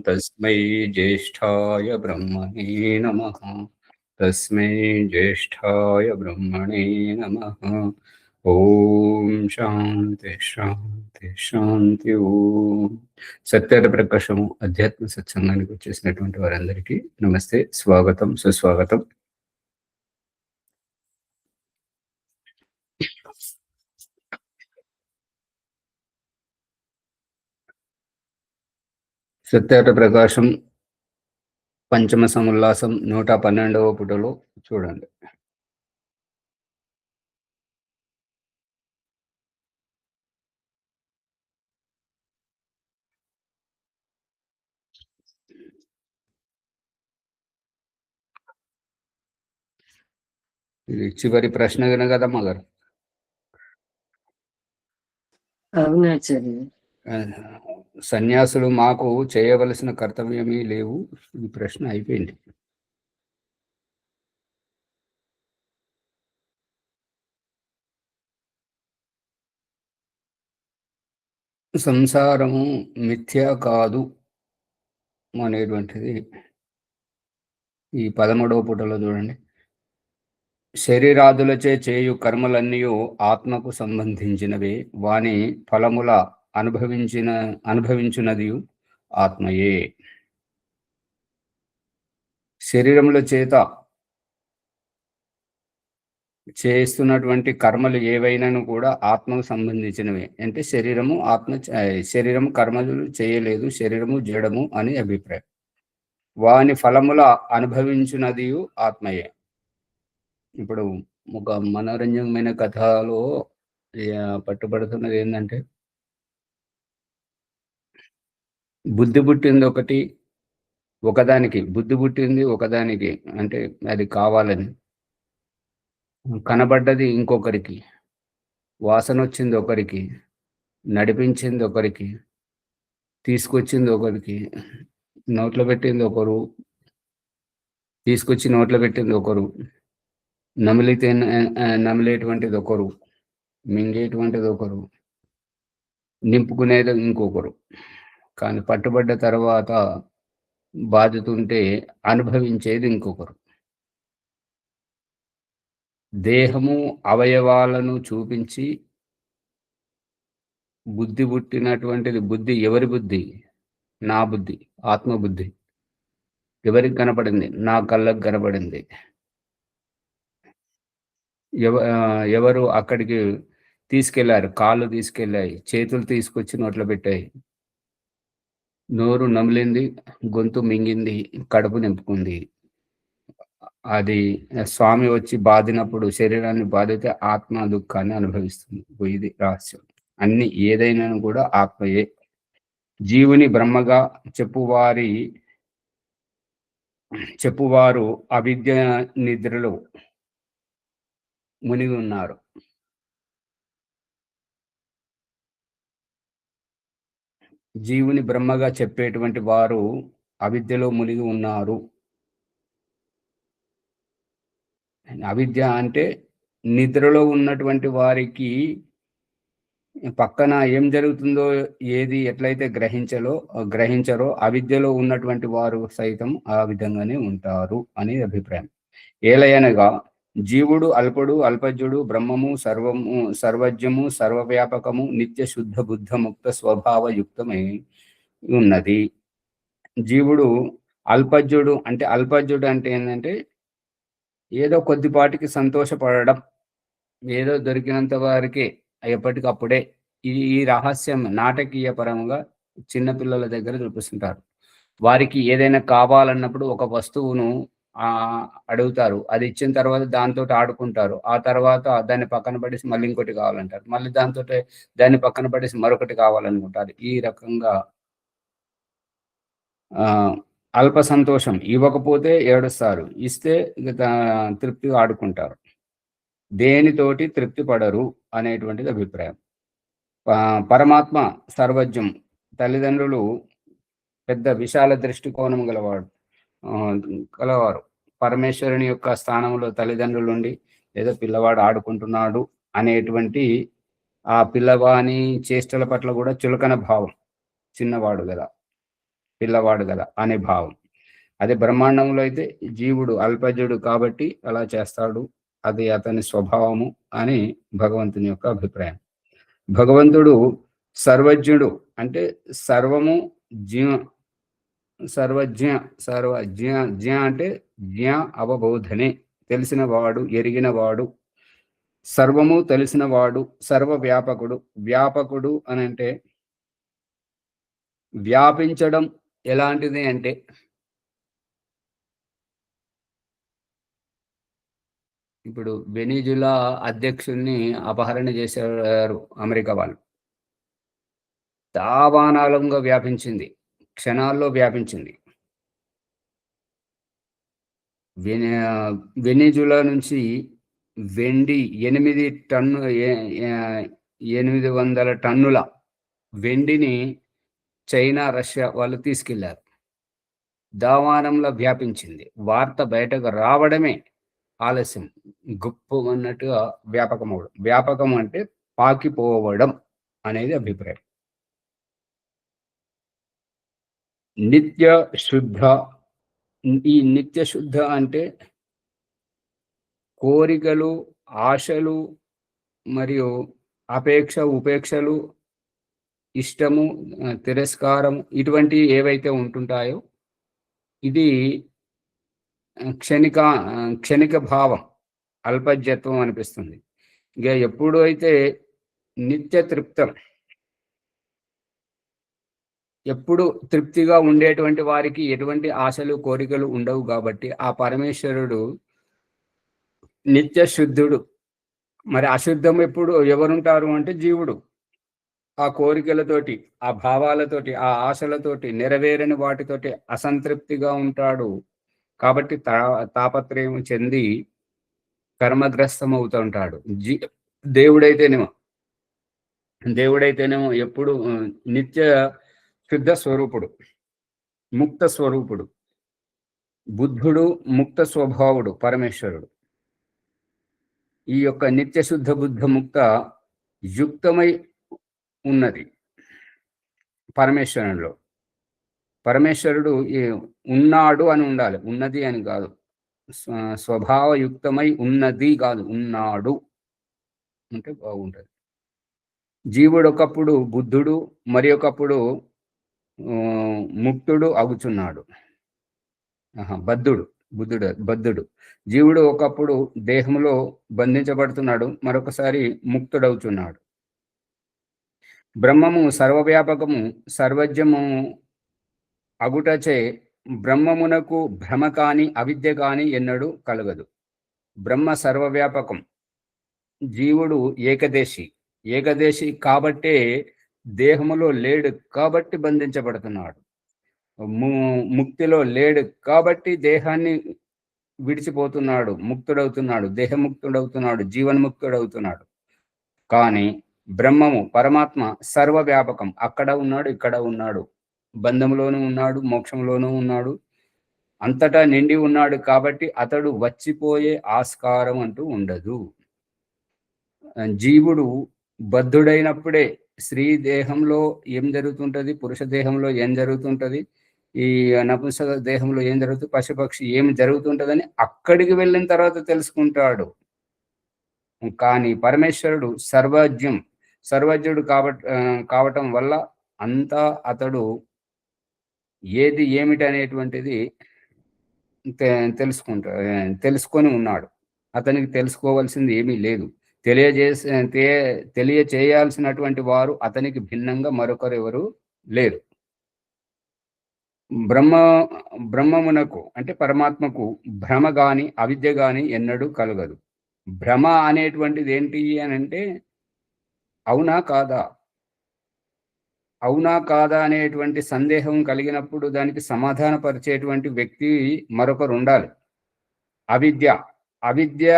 తస్మై జ్యేష్ఠాయ బ్రహ్మణే నమః. తస్మై జ్యేష్ఠాయ బ్రహ్మణే నమః. ఓం శాంతి శాంతి శాంతి. ఓం సత్యత ప్రకాశము అధ్యాత్మ సత్సంగానికి వచ్చేసినటువంటి వారందరికీ నమస్తే, స్వాగతం, సుస్వాగతం. సత్యత ప్రకాశం పంచమ సముల్లాసం 112వ పుటలో చూడండి. ఇది చివరి ప్రశ్న కదమ్మా గారు. సన్యాసులు మాకు చేయవలసిన కర్తవ్యమీ లేవు. ఈ ప్రశ్న అయిపోయింది. సంసారము మిథ్య కాదు అనేటువంటిది ఈ 13వ పుటలో చూడండి. శరీరాదులచే చేయు కర్మలన్నీ ఆత్మకు సంబంధించినవే, వాని ఫలముల అనుభవించున్నది ఆత్మయే. శరీరముల చేత చేస్తున్నటువంటి కర్మలు ఏవైనాను కూడా ఆత్మకు సంబంధించినవే. అంటే శరీరము కర్మలు చేయలేదు, శరీరము జడము అని అభిప్రాయం. వాని ఫలముల అనుభవించున్నది ఆత్మయే. ఇప్పుడు ఒక మనోరంజకమైన కథలో పట్టుబడుతున్నది ఏంటంటే, బుద్ధి పుట్టింది ఒకదానికి, బుద్ధి పుట్టింది ఒకదానికి, అంటే అది కావాలని. కనబడ్డది ఇంకొకరికి, వాసన వచ్చింది ఒకరికి, నడిపించింది ఒకరికి, తీసుకొచ్చింది ఒకరికి, నోట్లో పెట్టింది ఒకరు, తీసుకొచ్చి నోట్లో పెట్టింది ఒకరు, నమిలేటువంటిది ఒకరు, మింగేటువంటిది ఒకరు, నింపుకునేది ఇంకొకరు. కానీ పట్టుబడ్డ తర్వాత బాధతుంటే అనుభవించేది ఇంకొకరు. దేహము అవయవాలను చూపించి బుద్ధి పుట్టినటువంటిది. బుద్ధి ఎవరి బుద్ధి? నా బుద్ధి, ఆత్మబుద్ధి. ఎవరికి కనపడింది? నా కళ్ళకు కనపడింది. ఎవరు అక్కడికి తీసుకెళ్లారు? కాళ్ళు తీసుకెళ్ళాయి, చేతులు తీసుకొచ్చి నోట్లో పెట్టాయి, నోరు నమిలింది, గొంతు మింగింది, కడుపు నింపుకుంది. అది స్వామి వచ్చి బాధినప్పుడు, శరీరాన్ని బాధితే ఆత్మ దుఃఖాన్ని అనుభవిస్తుంది. ఇది రహస్యం. అన్ని ఏదైనా కూడా ఆత్మయే. జీవుని బ్రహ్మగా చెప్పువారు అవిద్య నిద్రలో మునిగి ఉన్నారు. జీవుని బ్రహ్మగా చెప్పేటువంటి వారు అవిద్యలో మునిగి ఉన్నారు. అవిద్య అంటే నిద్రలో ఉన్నటువంటి వారికి పక్కన ఏం జరుగుతుందో ఏది ఎట్లయితే గ్రహించరో అవిద్యలో ఉన్నటువంటి వారు సైతం ఆ విధంగానే ఉంటారు అని అభిప్రాయం. ఏలయనగా జీవుడు అల్పుడు, అల్పజ్ఞుడు, బ్రహ్మము సర్వజ్ఞము, సర్వవ్యాపకము, నిత్య శుద్ధ బుద్ధ ముక్త స్వభావయుక్తమై ఉన్నది. జీవుడు అల్పజ్ఞుడు అంటే ఏంటంటే ఏదో కొద్దిపాటికి సంతోషపడడం, ఏదో దొరికినంత వారికే ఎప్పటికప్పుడే. ఈ రహస్యం నాటకీయ పరంగా చిన్నపిల్లల దగ్గర చూపిస్తుంటారు. వారికి ఏదైనా కావాలన్నప్పుడు ఒక వస్తువును అడుగుతారు, అది ఇచ్చిన తర్వాత దాంతో ఆడుకుంటారు. ఆ తర్వాత దాన్ని పక్కన పడేసి మళ్ళీ ఇంకోటి కావాలంటారు, మళ్ళీ దాన్ని పక్కన పడేసి మరొకటి కావాలనుకుంటారు. ఈ రకంగా అల్ప సంతోషం. ఇవ్వకపోతే ఏడుస్తారు, ఇస్తే తృప్తిగా ఆడుకుంటారు. దేనితోటి తృప్తి పడరు అనేటువంటిది అభిప్రాయం. పరమాత్మ సర్వజ్ఞం. తల్లిదండ్రులు పెద్ద విశాల దృష్టికోణం గలవారు. పరమేశ్వరుని యొక్క స్థానంలో తల్లిదండ్రులు ఉండి ఏదో పిల్లవాడు ఆడుకుంటున్నాడు అనేటువంటి ఆ పిల్లవాని చేష్టల పట్ల కూడా చులకన భావం. చిన్నవాడు కదా, పిల్లవాడు కదా అనే భావం. అదే బ్రహ్మాండంలో అయితే జీవుడు అల్పజుడు కాబట్టి అలా చేస్తాడు, అది అతని స్వభావము అని భగవంతుని యొక్క అభిప్రాయం. భగవంతుడు సర్వజ్ఞుడు అంటే సర్వము జ్ఞ సర్వజ్ఞ సర్వజ్ఞ జ్ఞ అంటే జ్ఞ అవబోధనే, తెలిసిన వాడు, ఎరిగిన వాడు, సర్వము తెలిసిన వాడు, సర్వ వ్యాపకుడు. వ్యాపకుడు అని అంటే వ్యాపించడం ఎలాంటిది అంటే ఇప్పుడు వెనిజులా అధ్యక్షుడిని అపహరణ చేశారు అమెరికా వాళ్ళు. దావానాలంగా వ్యాపించింది, క్షణాల్లో వ్యాపించింది. వెనిజులా నుంచి వెండి 800 టన్నుల వెండిని చైనా, రష్యా వాళ్ళు తీసుకెళ్లారు. దావానంలో వ్యాపించింది. వార్త బయటకు రావడమే ఆలస్యం. గుప్పుమన్నట్టుగా వ్యాపకమవ్వడం. వ్యాపకం అంటే పాకిపోవడం అనేది అభిప్రాయం. నిత్య శుద్ధ. ఈ నిత్య శుద్ధ అంటే కోరికలు, ఆశలు మరియు అపేక్ష, ఉపేక్షలు, ఇష్టము, తిరస్కారం ఇటువంటివి ఏవైతే ఉంటుంటాయో ఇది క్షణిక భావం, అల్పజ్యత్వం అనిపిస్తుంది. ఇక ఎప్పుడు అయితే నిత్య తృప్తం, ఎప్పుడు తృప్తిగా ఉండేటువంటి వారికి ఎటువంటి ఆశలు, కోరికలు ఉండవు కాబట్టి ఆ పరమేశ్వరుడు నిత్య శుద్ధుడు. మరి అశుద్ధం ఎప్పుడు ఎవరుంటారు అంటే జీవుడు. ఆ కోరికలతోటి, ఆ భావాలతోటి, ఆ ఆశలతోటి, నెరవేరని వాటితోటి అసంతృప్తిగా ఉంటాడు. కాబట్టి తాపత్రయం చెంది కర్మగ్రస్తం అవుతుంటాడు. దేవుడైతేనేమో దేవుడైతేనేమో ఎప్పుడు నిత్య శుద్ధ స్వరూపుడు, ముక్త స్వరూపుడు. బుద్ధుడు ముక్త స్వభావుడు పరమేశ్వరుడు. ఈ యొక్క నిత్య శుద్ధ బుద్ధ ముక్త యుక్తమై ఉన్నది పరమేశ్వరునిలో. పరమేశ్వరుడు ఉన్నాడు అని ఉండాలి, ఉన్నది అని కాదు. స్వభావయుక్తమై ఉన్నది కాదు, ఉన్నాడు అంటే బాగుంటుంది. జీవుడు ఒకప్పుడు బుద్ధుడు, మరి ఒకప్పుడు ముక్తుడు అగుచున్నాడు. బద్ధుడు. జీవుడు ఒకప్పుడు దేహంలో బంధించబడుతున్నాడు, మరొకసారి ముక్తుడవుతున్నాడు. బ్రహ్మము సర్వవ్యాపకము, సర్వజ్ఞము అగుటచే బ్రహ్మమునకు భ్రమ కాని, అవిద్య కాని ఎన్నడూ కలగదు. బ్రహ్మ సర్వవ్యాపకం, జీవుడు ఏకదేశి కాబట్టే దేహములో లేడు కాబట్టి బంధించబడుతున్నాడు. ముక్తిలో లేడు కాబట్టి దేహాన్ని విడిచిపోతున్నాడు, ముక్తుడవుతున్నాడు, దేహముక్తుడవుతున్నాడు, జీవన్ముక్తుడవుతున్నాడు. కానీ బ్రహ్మము పరమాత్మ సర్వవ్యాపకం, అక్కడ ఉన్నాడు, ఇక్కడ ఉన్నాడు, బంధంలోనూ ఉన్నాడు, మోక్షంలోనూ ఉన్నాడు, అంతటా నిండి ఉన్నాడు. కాబట్టి అతడు వచ్చిపోయే ఆస్కారం అంటూ ఉండదు. జీవుడు బద్ధుడైనప్పుడే స్త్రీ దేహంలో ఏం జరుగుతుంటది, పురుష దేహంలో ఏం జరుగుతుంటది, ఈ నపుంసక దేహంలో ఏం జరుగుతుంది, పశుపక్షి ఏం జరుగుతుంటదని అక్కడికి వెళ్ళిన తర్వాత తెలుసుకుంటాడు. కానీ పరమేశ్వరుడు సర్వజ్ఞుడు కావటం వల్ల అంతా అతడు ఏది ఏమిటి అనేటువంటిది తెలుసుకొని ఉన్నాడు. అతనికి తెలుసుకోవాల్సింది ఏమీ లేదు. తెలియచేయాల్సినటువంటి వారు అతనికి భిన్నంగా మరొకరెవరు లేరు. బ్రహ్మమునకు అంటే పరమాత్మకు భ్రమ గాని, అవిద్య గాని ఎన్నడూ కలగదు. భ్రమ అనేటువంటిది ఏంటి అని అంటే అవునా కాదా అనేటువంటి సందేహం కలిగినప్పుడు దానికి సమాధానపరిచేటువంటి వ్యక్తి మరొకరు ఉండాలి. అవిద్య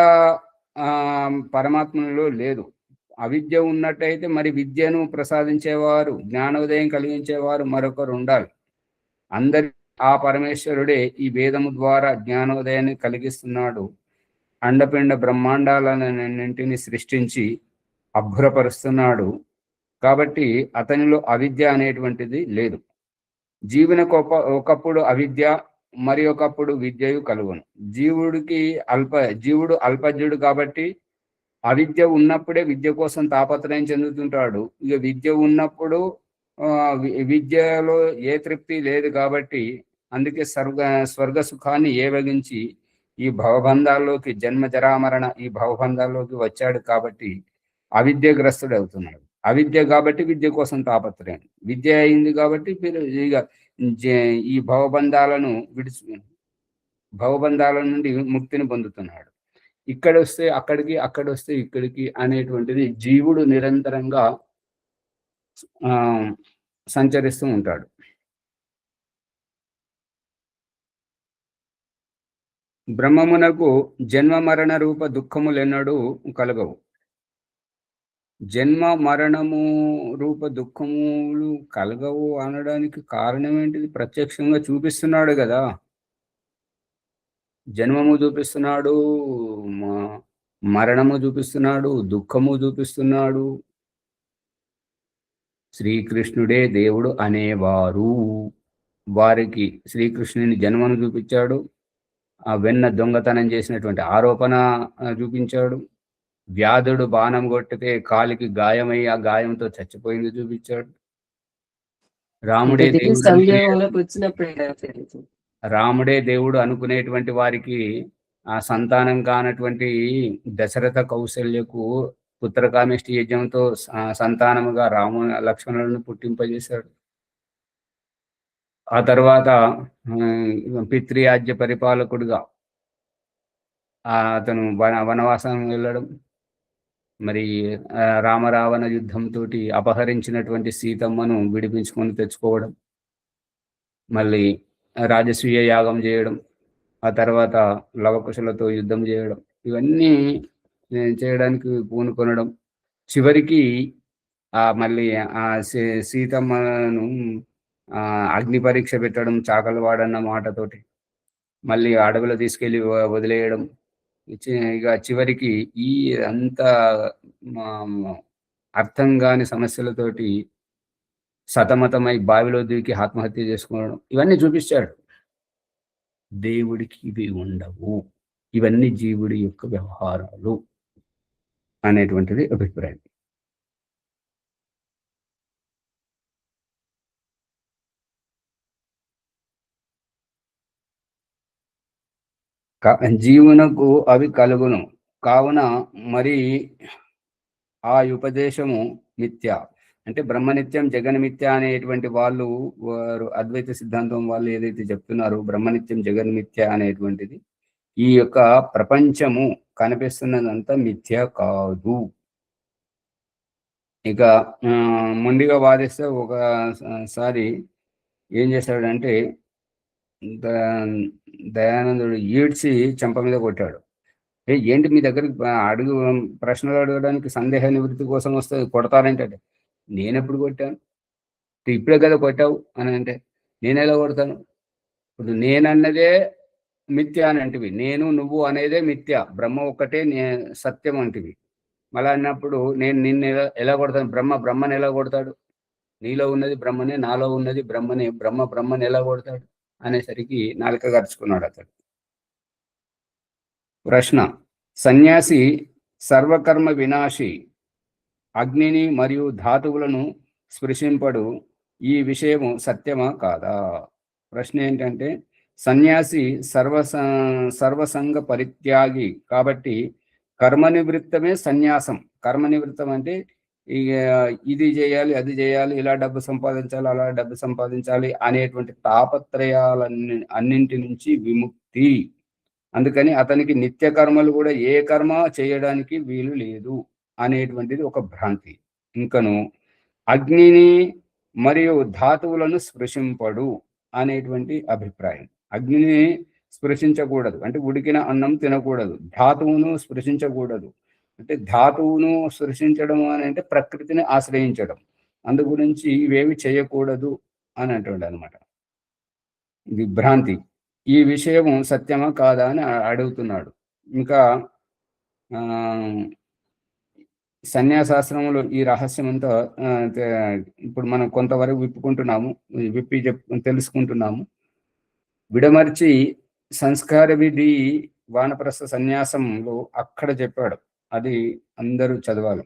పరమాత్మలో లేదు. అవిద్య ఉన్నట్టయితే మరి విద్యను ప్రసాదించేవారు, జ్ఞానోదయం కలిగించేవారు మరొకరు ఉండాలి. అందరి ఆ పరమేశ్వరుడే ఈ వేదము ద్వారా జ్ఞానోదయాన్ని కలిగిస్తున్నాడు. అండపిండ బ్రహ్మాండాలన్నింటినీ సృష్టించి అభ్రపరుస్తున్నాడు. కాబట్టి అతనిలో అవిద్య అనేటువంటిది లేదు. జీవునికి ఒకప్పుడు అవిద్య మరి ఒకప్పుడు విద్యయు కలుగును. జీవుడు అల్పజ్ఞుడు కాబట్టి అవిద్య ఉన్నప్పుడే విద్య కోసం తాపత్రయం చెందుతుంటాడు. ఇక విద్య ఉన్నప్పుడు విద్యలో ఏ తృప్తి లేదు కాబట్టి అందుకే స్వర్గ సుఖాన్ని ఏవగించి ఈ భవబంధాల్లోకి జన్మ జరామరణ ఈ భవబంధాల్లోకి వచ్చాడు కాబట్టి అవిద్యగ్రస్తుడు అవుతున్నాడు. అవిద్య కాబట్టి విద్య కోసం తాపత్రయం, విద్య అయింది కాబట్టి ఇక ఈ భవబంధాల నుండి ముక్తిని పొందుతున్నాడు. ఇక్కడ వస్తే అక్కడికి, అక్కడ వస్తే ఇక్కడికి అనేటువంటిది జీవుడు నిరంతరంగా సంచరిస్తూ ఉంటాడు. బ్రహ్మమునకు జన్మ మరణ రూప దుఃఖములెన్నడూ కలగవు. జన్మ మరణము రూప దుఃఖములు కలగవు అనడానికి కారణం ఏంటిది? ప్రత్యక్షంగా చూపిస్తున్నాడు కదా. జన్మము చూపిస్తున్నాడు, మరణము చూపిస్తున్నాడు, దుఃఖము చూపిస్తున్నాడు. శ్రీకృష్ణుడే దేవుడు అనేవారు వారికి శ్రీకృష్ణుని జన్మను చూపించాడు, ఆ వెన్న దొంగతనం చేసినటువంటి ఆరోపణ చూపించాడు, వ్యాధుడు బాణం కొట్టితే కాలికి గాయమై ఆ గాయంతో చచ్చిపోయింది చూపించాడు. రాముడే దేవుడు అనుకునేటువంటి వారికి ఆ సంతానం కానటువంటి దశరథ కౌశల్యకు పుత్రకామేష్టి యజ్ఞంతో సంతానముగా లక్ష్మణులను పుట్టింపజేశాడు. ఆ తర్వాత పితృయాజ్య పరిపాలకుడుగా అతను వనవాసం వెళ్ళడం, మరి రామరావణ యుద్ధంతో అపహరించినటువంటి సీతమ్మను విడిపించుకొని తెచ్చుకోవడం, మళ్ళీ రాజసూయ యాగం చేయడం, ఆ తర్వాత లవకుశులతో యుద్ధం చేయడం, ఇవన్నీ చేయడానికి పూనుకొనడం, చివరికి మళ్ళీ ఆ సీతమ్మను అగ్ని పరీక్ష పెట్టడం చాకలు వాడన్న మాటతోటి, మళ్ళీ అడవిలో తీసుకెళ్ళి వదిలేయడం, ఇక చివరికి ఈ అంత అర్థం కాని సమస్యలతోటి సతమతమై బావిలో దూకి ఆత్మహత్య చేసుకోవడం, ఇవన్నీ చూపించాడు. దేవుడికి ఇవి ఉండవు, ఇవన్నీ జీవుడి యొక్క వ్యవహారాలు అనేటువంటిది అభిప్రాయం. జీవునకు అవి కలుగును కావున మరి ఆ ఉపదేశము మిథ్య. అంటే బ్రహ్మనిత్యం జగన్మిథ్య అనేటువంటి వారు అద్వైత సిద్ధాంతం వాళ్ళు ఏదైతే చెప్తున్నారో బ్రహ్మనిత్యం జగన్మిథ్య అనేటువంటిది, ఈ యొక్క ప్రపంచము కనిపిస్తున్నదంతా మిథ్య కాదు. ఇక మొండిగా వాదిస్తే ఒకసారి ఏం చేశాడంటే దయానందుడు ఈడ్చి చెంప మీద కొట్టాడు. ఏంటి మీ దగ్గరికి ప్రశ్నలు అడగడానికి సందేహ నివృత్తి కోసం వస్తే కొడతారంటే, నేనెప్పుడు కొట్టాను? ఇప్పుడే కదా కొట్టావు అని అంటే, నేనెలా కొడతాను? ఇప్పుడు నేనన్నదే మిథ్య అని అంటివి, నేను నువ్వు అనేదే మిథ్య, బ్రహ్మ ఒక్కటే సత్యం అంటివి. మళ్ళీ అన్నప్పుడు నేను నిన్ను ఎలా కొడతాను? బ్రహ్మని ఎలా కొడతాడు? నీలో ఉన్నది బ్రహ్మనే, నాలో ఉన్నది బ్రహ్మనే, బ్రహ్మని ఎలా కొడతాడు అనేసరికి నాలుక గరుచుకున్నాడు అతడు. ప్రశ్న: సన్యాసి సర్వకర్మ వినాశి, అగ్నిని మరియు ధాతువులను స్పృశింపడు, ఈ విషయము సత్యమా కాదా? ప్రశ్న ఏంటంటే, సన్యాసి సర్వసంగ పరిత్యాగి కాబట్టి కర్మనివృత్తమే సన్యాసం. కర్మనివృత్తం అంటే ఇది చేయాలి, అది చేయాలి, ఇలా డబ్బు సంపాదించాలి, అలా డబ్బు సంపాదించాలి అనేటువంటి అన్నింటి నుంచి విముక్తి. అందుకని అతనికి నిత్య కర్మలు కూడా ఏ కర్మ చేయడానికి వీలు లేదు అనేటువంటిది ఒక భ్రాంతి. ఇంకను అగ్నిని మరియు ధాతువులను స్పృశింపడు అనేటువంటి అభిప్రాయం. అగ్నిని స్పృశించకూడదు అంటే ఉడికిన అన్నం తినకూడదు, ధాతువును స్పృశించకూడదు అంటే ధాతువును సృష్టించడం అని అంటే ప్రకృతిని ఆశ్రయించడం, అందు గురించి ఇవేమి చేయకూడదు అని అంటుండే అనమాట. ఇది భ్రాంతి. ఈ విషయము సత్యమా కాదా అని అడుగుతున్నాడు. ఇంకా సన్యాసాశ్రమంలో ఈ రహస్యం అంతా ఇప్పుడు మనం కొంతవరకు విప్పుకుంటున్నాము, తెలుసుకుంటున్నాము. విడమర్చి సంస్కార విధి వానప్రస్థ సన్యాసంలో అక్కడ చెప్పాడు. అది అందరూ చదవాలి.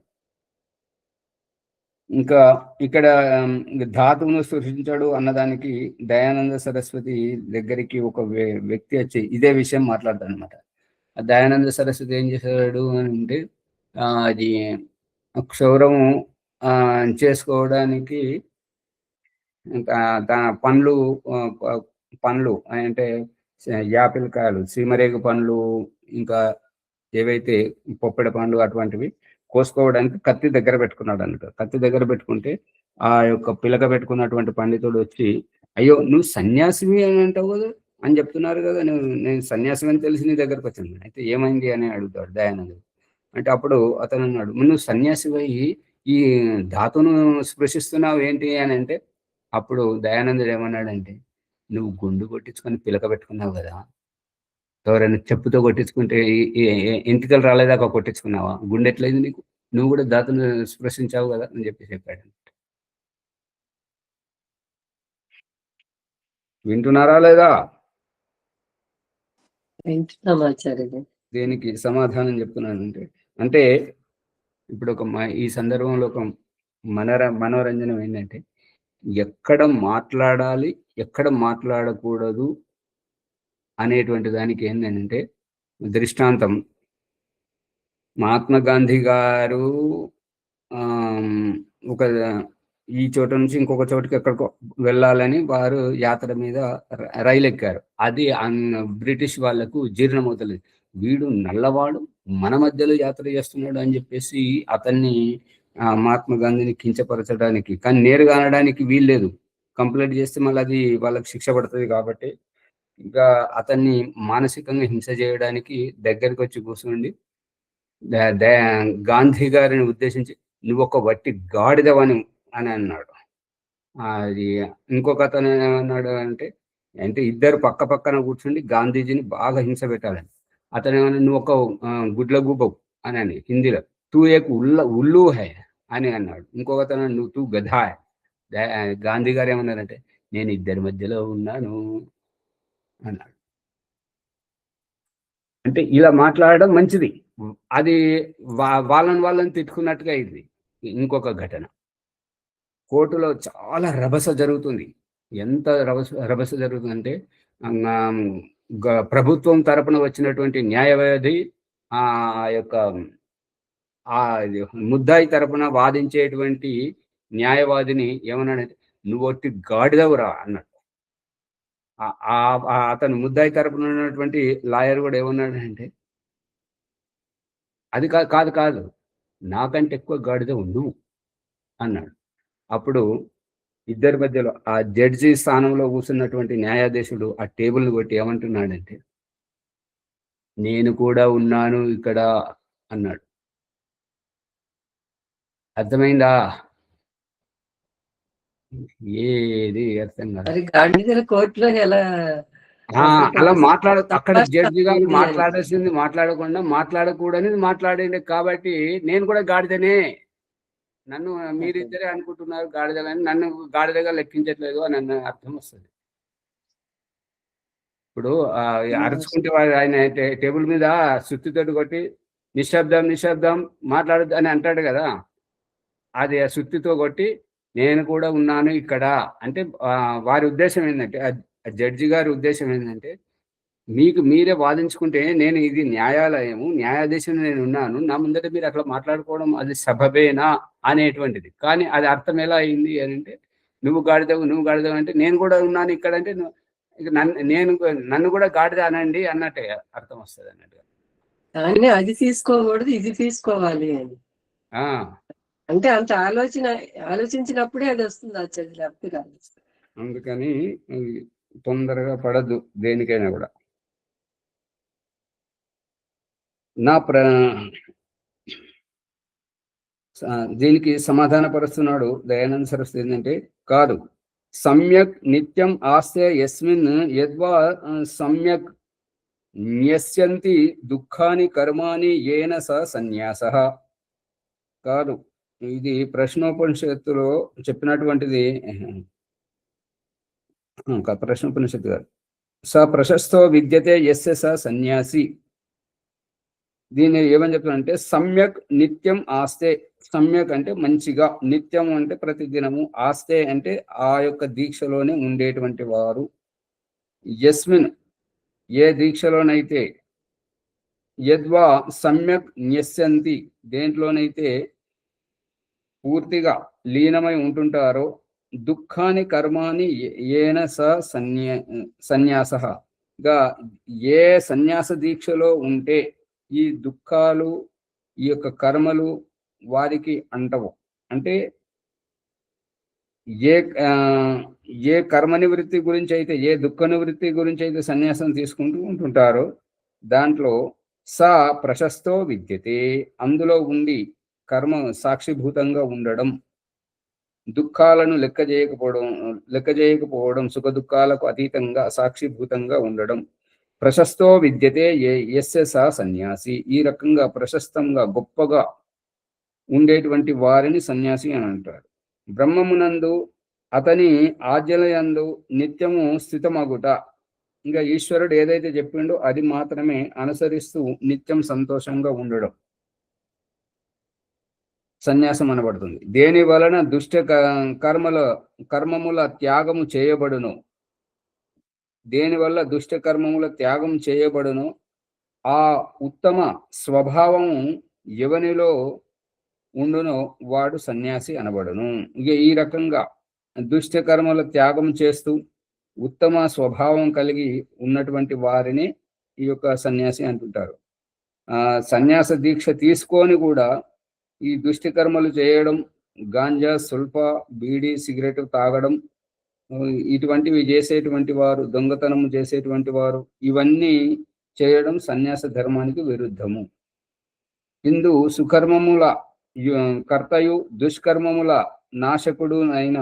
ఇంకా ఇక్కడ ధాతువును సృష్టించాడు అన్నదానికి దయానంద సరస్వతి దగ్గరికి ఒక వ్యక్తి వచ్చి ఇదే విషయం మాట్లాడతాడు అనమాట. దయానంద సరస్వతి ఏం చేశాడు అని అంటే అది క్షౌరము చేసుకోవడానికి ఇంకా పండ్లు పండ్లు అంటే యాపిల్ కాయలు, సీమరేగు పండ్లు, ఇంకా ఏవైతే పొప్పెడ పండ్లు అటువంటివి కోసుకోవడానికి కత్తి దగ్గర పెట్టుకున్నాడు అన్నట్టు. కత్తి దగ్గర పెట్టుకుంటే ఆ యొక్క పిలక పెట్టుకున్నటువంటి పండితుడు వచ్చి, అయ్యో నువ్వు సన్యాసివి అని అంటావు కదా అని చెప్తున్నారు కదా, నేను సన్యాసివి అని తెలిసి నీ దగ్గరకు వచ్చాను, అయితే ఏమైంది అని అడుగుతాడు దయానందుడు. అంటే అప్పుడు అతను అన్నాడు, నువ్వు సన్యాసివై ఈ ధాతును స్పృశిస్తున్నావు ఏంటి అని అంటే, అప్పుడు దయానందుడు ఏమన్నాడంటే, నువ్వు గుండు కొట్టించుకొని పిలక పెట్టుకున్నావు కదా, ఎవరైనా చెప్పుతో కొట్టించుకుంటే ఎంటికలు రాలేదాకా కొట్టించుకున్నావా, గుండె ఎట్లయింది నీకు, నువ్వు కూడా ధాతును స్పృశించావు కదా అని చెప్పాడు. వింటున్నారా లేదా? దేనికి సమాధానం చెప్తున్నానంటే, అంటే ఇప్పుడు ఈ సందర్భంలో ఒక మనోరంజనం ఏంటంటే, ఎక్కడ మాట్లాడాలి ఎక్కడ మాట్లాడకూడదు అనేటువంటి దానికి ఏంటంటే దృష్టాంతం మహాత్మా గాంధీ గారు ఒక ఈ చోట నుంచి ఇంకొక చోటుకి ఎక్కడికో వెళ్ళాలని వారు యాత్ర మీద రైలు ఎక్కారు. అది బ్రిటిష్ వాళ్లకు జీర్ణమవుతలేదు. వీడు నల్లవాడు మన మధ్యలో యాత్ర చేస్తున్నాడు అని చెప్పేసి అతన్ని మహాత్మా గాంధీని కించపరచడానికి, కానీ నేరుగా అనడానికి వీల్లేదు, కంప్లైంట్ చేస్తే మళ్ళీ అది వాళ్ళకి శిక్ష పడుతుంది కాబట్టి ఇంకా అతన్ని మానసికంగా హింస చేయడానికి దగ్గరికి వచ్చి కూర్చుండి గాంధీ గారిని ఉద్దేశించి నువ్వు ఒక వట్టి గాడిదవని అని అన్నాడు. అది ఇంకొక అతను ఏమన్నాడు అంటే ఇద్దరు పక్క పక్కన కూర్చుండి గాంధీజీని బాగా హింస పెట్టాలని. అతను ఏమన్నా నువ్వు ఒక గుడ్ల గుబ్బవు అని హిందీలో, తూ ఏకు ఉల్లు హై అని అన్నాడు. ఇంకొక అతను నువ్వు తూ గధా. గాంధీ గారు ఏమన్నారంటే నేను ఇద్దరి మధ్యలో ఉన్నాను అన్నాడు. అంటే ఇలా మాట్లాడడం మంచిది, అది వాళ్ళని తిట్టుకున్నట్టుగా ఇది. ఇంకొక ఘటన, కోర్టులో చాలా రభస జరుగుతుంది. ఎంత రభస జరుగుతుందంటే ప్రభుత్వం తరపున వచ్చినటువంటి న్యాయవాది ఆ యొక్క ముద్దాయి తరపున వాదించేటువంటి న్యాయవాదిని ఏమన్నాడంటే నువ్వు ఒట్టి గాడిదవురా అన్నాడు. అతను ముద్దాయి తరపున ఉన్నటువంటి లాయర్ కూడా ఏమన్నాడంటే అది కాదు నాకంటే ఎక్కువ గాడిదవు నువ్వు అన్నాడు. అప్పుడు ఇద్దరి మధ్యలో ఆ జడ్జి స్థానంలో కూర్చున్నటువంటి న్యాయాధీశుడు ఆ టేబుల్ని కొట్టి ఏమంటున్నాడంటే నేను కూడా ఉన్నాను ఇక్కడ అన్నాడు. అర్థమైందా? ఏది అర్థం కాదు. కోర్టులో ఎలా అలా అక్కడ జడ్జి గారు మాట్లాడాల్సింది మాట్లాడకుండా మాట్లాడకూడని మాట్లాడండి కాబట్టి నేను కూడా గాడిదనే, నన్ను మీరిద్దరే అనుకుంటున్నారు గాడిదలని, నన్ను గాడిదగా లెక్కించట్లేదు అని అర్థం వస్తుంది. ఇప్పుడు అరుచుకుంటే ఆయన టేబుల్ మీద సుత్తితోటి కొట్టి నిశ్శబ్దం మాట్లాడద్దు అని అంటాడు కదా, అది ఆ సుత్తితో కొట్టి నేను కూడా ఉన్నాను ఇక్కడ అంటే వారి ఉద్దేశం ఏంటంటే, జడ్జి గారి ఉద్దేశం ఏంటంటే మీకు మీరే వాదించుకుంటే నేను ఇది న్యాయాలయము, న్యాయాధీశుని నేను ఉన్నాను, నా ముందట మీరు అట్లా మాట్లాడుకోవడం అది సబబేనా అనేటువంటిది. కానీ అది అర్థం ఎలా అయింది అని అంటే నువ్వు గాడిదవు అంటే నేను కూడా ఉన్నాను ఇక్కడ అంటే నన్ను కూడా గాడిద అనండి అన్నట్టే అర్థం వస్తుంది అన్నట్టుగా. కానీ అది తీసుకోకూడదు ఇది తీసుకోవాలి అని అంటే అంత ఆలోచించినప్పుడే అది వస్తుంది లేకపోతే కాదు. అందుకని తొందరగా పడద్దు దేనికైనా కూడా. దీనికి సమాధాన పరుస్తున్నాడు దయానంద సరస్వతి ఏంటంటే కాదు, సమ్యక్ నిత్యం ఆస్తే యస్మిన్ యద్వా సమ్యక్ న్యస్యంతి దుఃఖాని కర్మాని ఏన స సన్యాసః. కాదు, ఇది ప్రశ్నోపనిషత్తులో చెప్పినటువంటిది. ప్రశ్నోపనిషత్తు కాదు. స ప్రశస్తో విద్యతే యస్య స సన్యాసి. దీన్ని ఏమని చెప్తానంటే సమ్యక్ నిత్యం ఆస్తే. సమ్యక్ అంటే మంచిగా, నిత్యం అంటే ప్రతిదినము, ఆస్తే అంటే ఆ యొక్క దీక్షలోనే ఉండేటువంటి వారు. యస్మిన్ ఏ దీక్షలోనైతే, యద్వా సమ్యక్ న్యస్యంతి దేంట్లోనైతే పూర్తిగా లీనమై ఉంటుంటారో, దుఃఖాని కర్మాని ఏన సన్యాసగా ఏ సన్యాస దీక్షలో ఉంటే ఈ దుఃఖాలు, ఈ యొక్క కర్మలు వారికి అంటవు. అంటే ఏ కర్మ నివృత్తి గురించి అయితే, ఏ దుఃఖ నివృత్తి గురించి అయితే సన్యాసం తీసుకుంటూ ఉంటుంటారో దాంట్లో స ప్రశస్తో విద్యతే, అందులో ఉండి కర్మ సాక్షిభూతంగా ఉండడం, దుఃఖాలను లెక్క చేయకపోవడం, సుఖ దుఃఖాలకు అతీతంగా సాక్షిభూతంగా ఉండడం. ప్రశస్తో విద్యతే యస్య స సన్యాసి. ఈ రకంగా ప్రశస్తంగా గొప్పగా ఉండేటువంటి వారిని సన్యాసి అని అంటారు. బ్రహ్మమునందు అతని ఆజ్ఞలయందు నిత్యము స్థితమగుట. ఇంకా ఈశ్వరుడు ఏదైతే చెప్పిండో అది మాత్రమే అనుసరిస్తూ నిత్యం సంతోషంగా ఉండడం సన్యాసం అనబడుతుంది. దేని వలన దుష్ట కర్మముల త్యాగము చేయబడును. దేనివల్ల దుష్ట కర్మముల త్యాగం చేయబడును ఆ ఉత్తమ స్వభావము ఎవనిలో ఉండునో వాడు సన్యాసి అనబడును. ఇక ఈ రకంగా దుష్ట కర్మల త్యాగం చేస్తూ ఉత్తమ స్వభావం కలిగి ఉన్నటువంటి వారిని ఈ యొక్క సన్యాసి అంటుంటారు. సన్యాస దీక్ష తీసుకొని కూడా ఈ దుష్టి కర్మలు చేయడం, గాంజా, సుల్ప, బీడి, సిగరెట్ తాగడం, ఇటువంటివి చేసేటువంటి వారు, దొంగతనం చేసేటువంటి వారు, ఇవన్నీ చేయడం సన్యాస ధర్మానికి విరుద్ధము. ఇందు సుకర్మముల కర్తయు దుష్కర్మముల నాశకుడు అయిన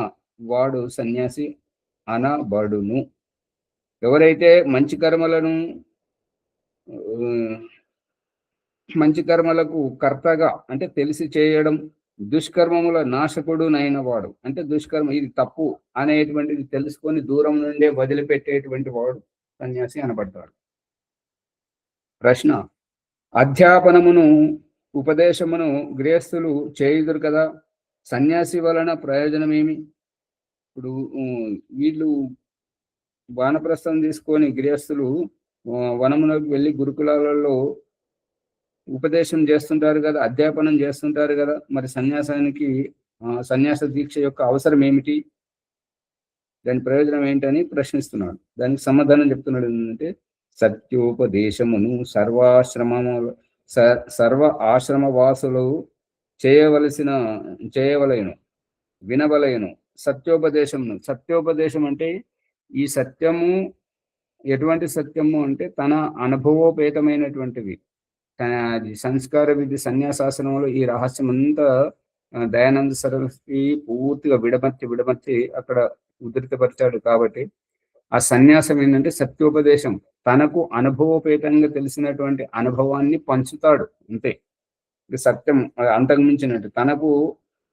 వాడు సన్యాసి అనబడును. ఎవరైతే మంచి కర్మలకు కర్తగా అంటే తెలిసి చేయడం, దుష్కర్మముల నాశకుడునైన వాడు అంటే దుష్కర్మ ఇది తప్పు అనేటువంటిది తెలుసుకొని దూరం నుండే వదిలిపెట్టేటువంటి వాడు సన్యాసి అనబడతాడు. ప్రశ్న: అధ్యాపనమును ఉపదేశమును గృహస్థులు చేయుదురు కదా, సన్యాసి వలన ప్రయోజనమేమి? ఇప్పుడు వీళ్ళు వానప్రస్థం తీసుకొని గృహస్థులు వనమునకు వెళ్ళి గురుకులాలలో ఉపదేశం చేస్తుంటారు కదా, అధ్యాపనం చేస్తుంటారు కదా, మరి సన్యాస దీక్ష యొక్క అవసరం ఏమిటి, దాని ప్రయోజనం ఏంటని ప్రశ్నిస్తున్నాడు. దానికి సమాధానం చెప్తున్నాడు ఏంటంటే, సత్యోపదేశమును సర్వ ఆశ్రమవాసులు చేయవలెను, వినవలెను. సత్యోపదేశం అంటే ఈ సత్యము ఎటువంటి సత్యము అంటే తన అనుభవోపేతమైనటువంటివి. సంస్కార విధి సన్యాసాసనంలో ఈ రహస్యం అంతా దయానంద సరస్వతి పూర్తిగా విడమర్చి అక్కడ ఉద్ధృతపరిచాడు. కాబట్టి ఆ సన్యాసం ఏంటంటే సత్యోపదేశం, తనకు అనుభవోపేతంగా తెలిసినటువంటి అనుభవాన్ని పంచుతాడు అంతే. సత్యం అంతకుమించినట్టు తనకు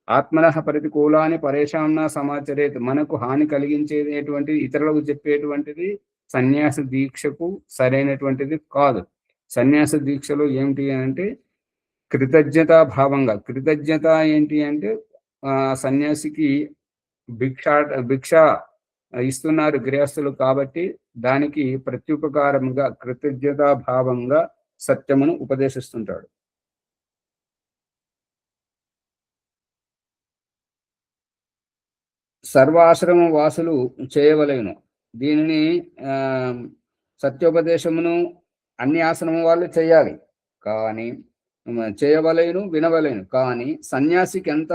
ఆత్మనః ప్రతికూలాన్ని పరేషాంన సమాచరేత్, మనకు హాని కలిగించేటువంటిది ఇతరులకు చెప్పేటువంటిది సన్యాస దీక్షకు సరైనటువంటిది కాదు. సన్యాస దీక్షలో ఏమిటి అంటే కృతజ్ఞత ఏంటి అంటే సన్యాసికి భిక్ష ఇస్తున్నారు గృహస్థులు, కాబట్టి దానికి ప్రత్యుపకారంగా కృతజ్ఞతాభావంగా సత్యమును ఉపదేశిస్తుంటాడు. సర్వాశ్రమ వాసులు చేయవలెను. దీనిని సత్యోపదేశమును అన్ని ఆశ్రమం వాళ్ళు చేయాలి, కానీ చేయవలేను, వినవలేను. కానీ సన్యాసికి ఎంత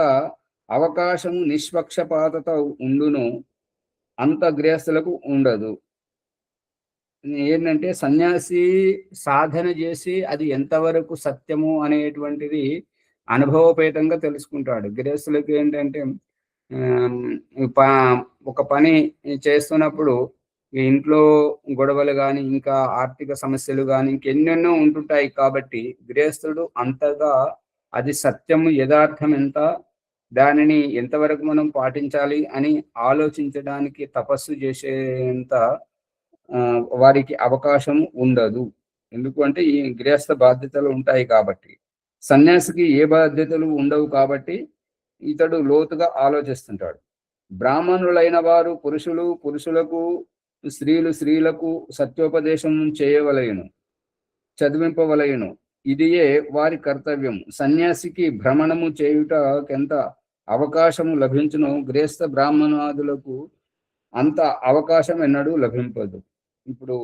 అవకాశము నిష్పక్షపాతత ఉండునో అంత గృహస్థులకు ఉండదు. ఏంటంటే సన్యాసి సాధన చేసి అది ఎంతవరకు సత్యము అనేటువంటిది అనుభవపేతంగా తెలుసుకుంటాడు. గృహస్థులకు ఏంటంటే ఒక పని చేస్తున్నప్పుడు ఇంట్లో గొడవలు కానీ, ఇంకా ఆర్థిక సమస్యలు కానీ, ఇంకెన్నెన్నో ఉంటుంటాయి. కాబట్టి గృహస్థుడు అంతగా అది సత్యము యథార్థం ఎంత, దానిని ఎంతవరకు మనం పాటించాలి అని ఆలోచించడానికి తపస్సు చేసేంత వారికి అవకాశం ఉండదు. ఎందుకంటే ఈ గృహస్థ బాధ్యతలు ఉంటాయి కాబట్టి. సన్యాసికి ఏ బాధ్యతలు ఉండవు కాబట్టి ఇతడు లోతుగా ఆలోచిస్తుంటాడు. బ్రాహ్మణులైన వారు పురుషులకు, స్త్రీలకు సత్యోపదేశం చేయవలెను, చదివింపవలెను. ఇదియే వారి కర్తవ్యం. సన్యాసికి భ్రమణము చేయుటకెంత అవకాశము లభించును, గృహస్థ బ్రాహ్మణాదులకు అంత అవకాశం ఎన్నడూ లభింపదు. ఇప్పుడు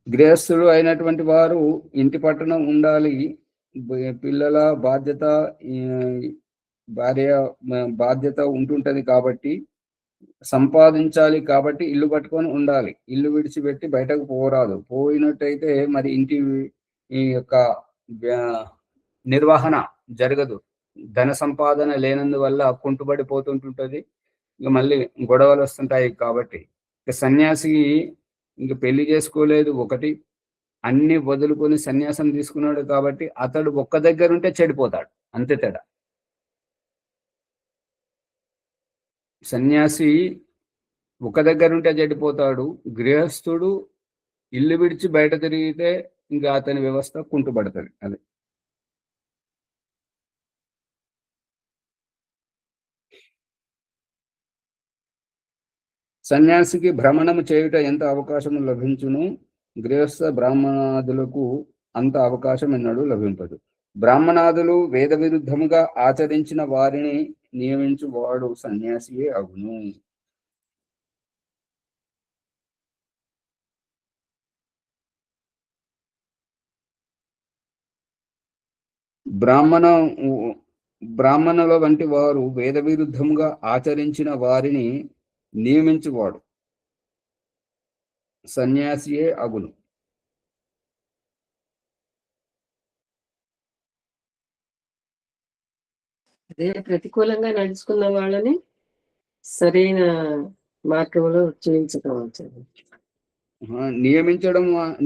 గృహస్థులు అయినటువంటి వారు ఇంటి పట్టణ ఉండాలి, పిల్లల బాధ్యత, భార్య బాధ్యత ఉంటుంటది కాబట్టి, సంపాదించాలి కాబట్టి ఇల్లు పట్టుకొని ఉండాలి. ఇల్లు విడిచిపెట్టి బయటకు పోరాదు. పోయినట్టయితే మరి ఇంటి ఈ యొక్క నిర్వహణ జరగదు. ధన సంపాదన లేనందువల్ల కుంటుబడిపోతుంటుంటది. ఇక మళ్ళీ గొడవలు వస్తుంటాయి. కాబట్టి ఇక సన్యాసి ఇంక పెళ్లి చేసుకోలేదు, ఒకటి అన్ని వదులుకొని సన్యాసం తీసుకున్నాడు కాబట్టి అతడు ఒక్క దగ్గర ఉంటే చెడిపోతాడు, అంతే తేడా. సన్యాసి ఒక దగ్గర ఉంటే చెడిపోతాడు, గృహస్థుడు ఇల్లు విడిచి బయట తిరిగితే ఇంకా అతని వ్యవస్థ కుంటుపడుతుంది. అది సన్యాసికి భ్రమణము చేయుట ఎంత అవకాశము లభించును, గృహస్థ బ్రాహ్మణాదులకు అంత అవకాశం ఎన్నడూ లభింపదు. బ్రాహ్మణాదులు వేద విరుద్ధముగా ఆచరించిన వారిని నియమించు వాడు సన్యాసియే అగును. బ్రాహ్మణుల వంటి వారు వేద విరుద్ధముగా ఆచరించిన వారిని నియమించువాడు సన్యాసియే అగును. అదే ప్రతికూలంగా నడుచుకున్న వాళ్ళని సరైన మార్గంలో చూపించవచ్చు.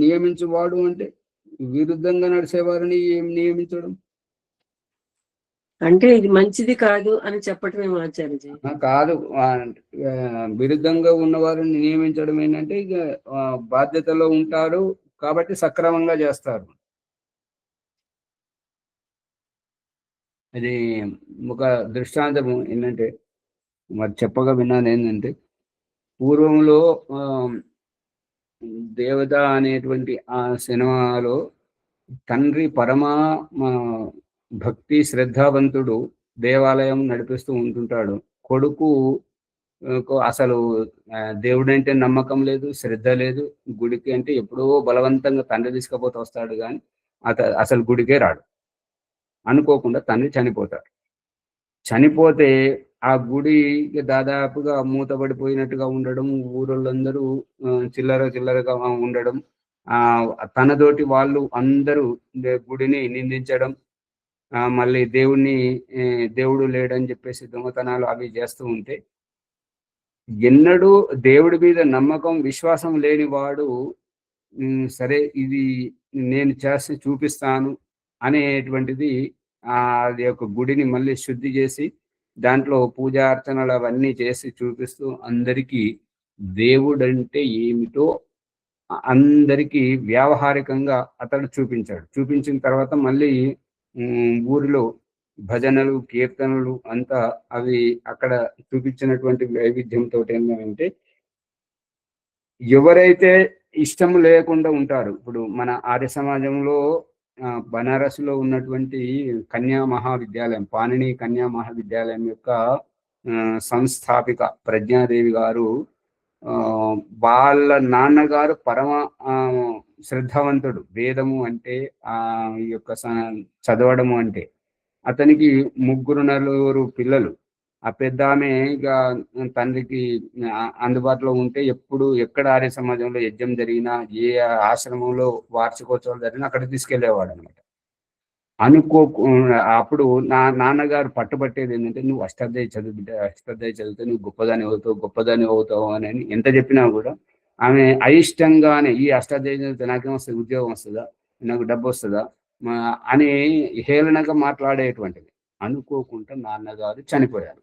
నియమించువాడు అంటే విరుద్ధంగా నడిచేవారిని నియమించడం అంటే ఇది మంచిది కాదు అని చెప్పటమే ఆచార్యజీ. కాదు, విరుద్ధంగా ఉన్న వారిని నియమించడం ఏంటంటే ఇక బాధ్యతలో ఉంటారు కాబట్టి సక్రమంగా చేస్తారు. అది ఒక దృష్టాంతము ఏంటంటే మరి చెప్పగా విన్నాను ఏంటంటే, పూర్వంలో దేవత అనేటువంటి ఆ సినిమాలో తండ్రి పరమా భక్తి శ్రద్ధావంతుడు దేవాలయం నడిపిస్తూ ఉంటుంటాడు. కొడుకు అసలు దేవుడంటే నమ్మకం లేదు, శ్రద్ధ లేదు. గుడికి అంటే ఎప్పుడో బలవంతంగా తండ్రి తీసుకుపోతే వస్తాడు కానీ అసలు గుడికే రాడు. అనుకోకుండా తండ్రి చనిపోతాడు. చనిపోతే ఆ గుడి దాదాపుగా మూతపడిపోయినట్టుగా ఉండడం, ఊరోళ్ళందరూ చిల్లరగా ఉండడం, తనతోటి వాళ్ళు అందరూ గుడిని నిందించడం, మళ్ళీ దేవుడు లేడని చెప్పేసి దొంగతనాలు అవి చేస్తూ ఉంటే, ఎన్నడూ దేవుడి మీద నమ్మకం విశ్వాసం లేని వాడు సరే ఇది నేను చేసి చూపిస్తాను అనేటువంటిది అది ఒక గుడిని మళ్ళీ శుద్ధి చేసి దాంట్లో పూజా అర్చనలు అవన్నీ చేసి చూపిస్తూ అందరికీ దేవుడంటే ఏమిటో అందరికీ వ్యావహారికంగా అతడు చూపించిన తర్వాత మళ్ళీ ఊరిలో భజనలు కీర్తనలు అంతా అవి అక్కడ చూపించినటువంటి వైవిధ్యంతో ఏంటంటే, ఎవరైతే ఇష్టం లేకుండా ఉంటారు, ఇప్పుడు మన ఆర్య సమాజంలో బనారస్లో ఉన్నటువంటి కన్యా మహావిద్యాలయం, పాణిని కన్యా మహావిద్యాలయం యొక్క సంస్థాపిక ప్రజ్ఞాదేవి గారు, వాళ్ళ నాన్నగారు పరమ శ్రద్ధావంతుడు, వేదము అంటే ఈ యొక్క చదవడము అంటే. అతనికి 3-4 పిల్లలు. ఆ పెద్ద ఆమె ఇక తండ్రికి అందుబాటులో ఉంటే ఎక్కడ ఆర్య సమాజంలో యజ్ఞం జరిగినా, ఏ ఆశ్రమంలో వార్షికోత్సవాలు జరిగినా అక్కడ తీసుకెళ్లేవాడు అనమాట. అప్పుడు నాన్నగారు పట్టుబట్టేది ఏంటంటే, నువ్వు అష్టాధ్యాయి చదివితే నువ్వు గొప్పదాని అవుతావు అని ఎంత చెప్పినా కూడా ఆమె అయిష్టంగానే ఈ అష్టాధ్యాయులు నాకేం వస్తుంది, ఉద్యోగం వస్తుందా, నాకు డబ్బు వస్తుందా అని హేళనగా మాట్లాడేటువంటిది. అనుకోకుండా నాన్నగారు చనిపోయారు.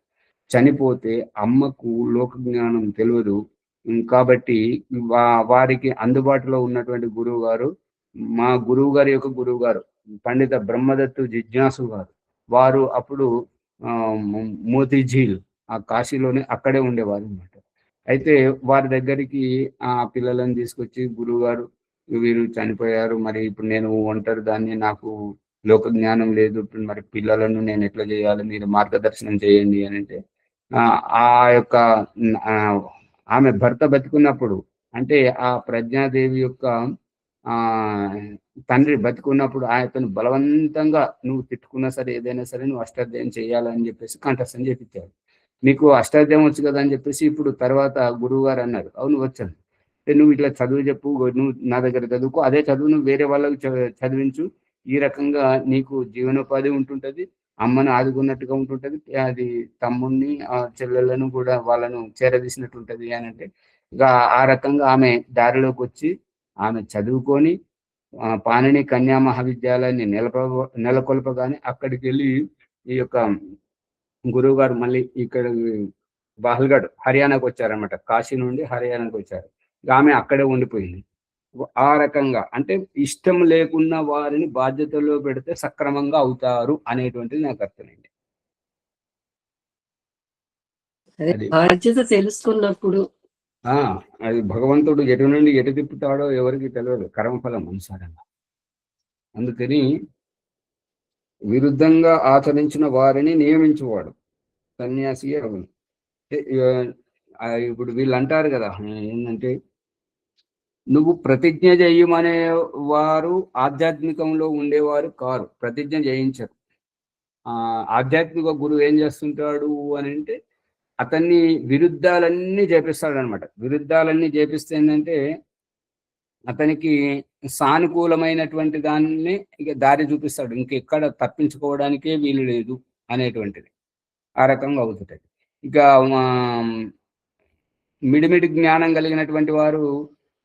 చనిపోతే అమ్మకు లోక జ్ఞానం తెలియదు. కాబట్టి వారికి అందుబాటులో ఉన్నటువంటి గురువు గారు, మా గురువు గారి యొక్క గురువు గారు పండిత బ్రహ్మదత్తు జిజ్ఞాసు గారు, వారు అప్పుడు మోతీజీల్ ఆ కాశీలోనే అక్కడే ఉండేవారు అనమాట. అయితే వారి దగ్గరికి ఆ పిల్లలను తీసుకొచ్చి, గురువుగారు వీరు చనిపోయారు, మరి ఇప్పుడు నేను ఒంటరి దాన్ని, నాకు లోక జ్ఞానం లేదు, ఇప్పుడు మరి పిల్లలను నేను ఎట్లా చేయాలి, మీరు మార్గదర్శనం చేయండి అని అంటే ఆ యొక్క ఆమె భర్త బతికున్నప్పుడు, అంటే ఆ ప్రజ్ఞాదేవి యొక్క ఆ తండ్రి బతికున్నప్పుడు ఆయనను బలవంతంగా నువ్వు తిట్టుకున్నా సరే, ఏదైనా సరే నువ్వు అష్టాధ్యాయం చేయాలని చెప్పేసి కంఠస్థం చేపించారు. నీకు అష్టాధ్యాయం వచ్చు కదా అని చెప్పేసి ఇప్పుడు తర్వాత గురువు గారు అన్నారు. అవును వచ్చాను. అంటే నువ్వు ఇట్లా చదువు చెప్పు, నువ్వు నా దగ్గర చదువుకో, అదే చదువు నువ్వు వేరే వాళ్ళకి చదివించు, ఈ రకంగా నీకు జీవనోపాధి ఉంటుంటది, అమ్మను ఆదుకున్నట్టుగా ఉంటుంటది, అది తమ్ముడిని చెల్లెళ్ళను కూడా వాళ్ళను చేరదీసినట్టు ఉంటది అని అంటే, ఇక ఆ రకంగా ఆమె దారిలోకి వచ్చి ఆమె చదువుకొని పాణిని కన్యా మహావిద్యాలయాన్ని నెలకొల్పగానే అక్కడికి వెళ్ళి ఈ యొక్క గురువు గారు మళ్ళీ ఇక్కడ బహల్గఢ్ హర్యానాకు వచ్చారనమాట. కాశీ నుండి హర్యానాకు వచ్చారు. ఆమె అక్కడే ఉండిపోయింది. ఆ రకంగా అంటే ఇష్టం లేకున్న వారిని బాధ్యతలో పెడితే సక్రమంగా అవుతారు అనేటువంటిది నాకు అర్థమైంది. అది బాధ్యత తెలుసుకున్నప్పుడు అది భగవంతుడు ఎటు నుండి ఎటు తిప్పుతాడో ఎవరికి తెలియదు, కర్మఫలం అనుసారంగా. అందుకని విరుద్ధంగా ఆచరించిన వారిని నియమించేవాడు సన్యాసి అవును. ఇప్పుడు వీళ్ళు అంటారు కదా ఏంటంటే, నువ్వు ప్రతిజ్ఞ చేయమనే వారు ఆధ్యాత్మికంలో ఉండేవారు కారు, ప్రతిజ్ఞ చేయించరు. ఆధ్యాత్మిక గురువు ఏం చేస్తుంటాడు అని అంటే, అతన్ని విరుద్ధాలన్నీ చేపిస్తాడు అనమాట. విరుద్ధాలన్నీ చేపిస్తే ఏంటంటే, అతనికి సానుకూలమైనటువంటి దాన్ని ఇక దారి చూపిస్తాడు, ఇంకెక్కడ తప్పించుకోవడానికే వీలు లేదు అనేటువంటిది. ఆ రకంగా అవుతుంటది. ఇక మిడిమిడి జ్ఞానం కలిగినటువంటి వారు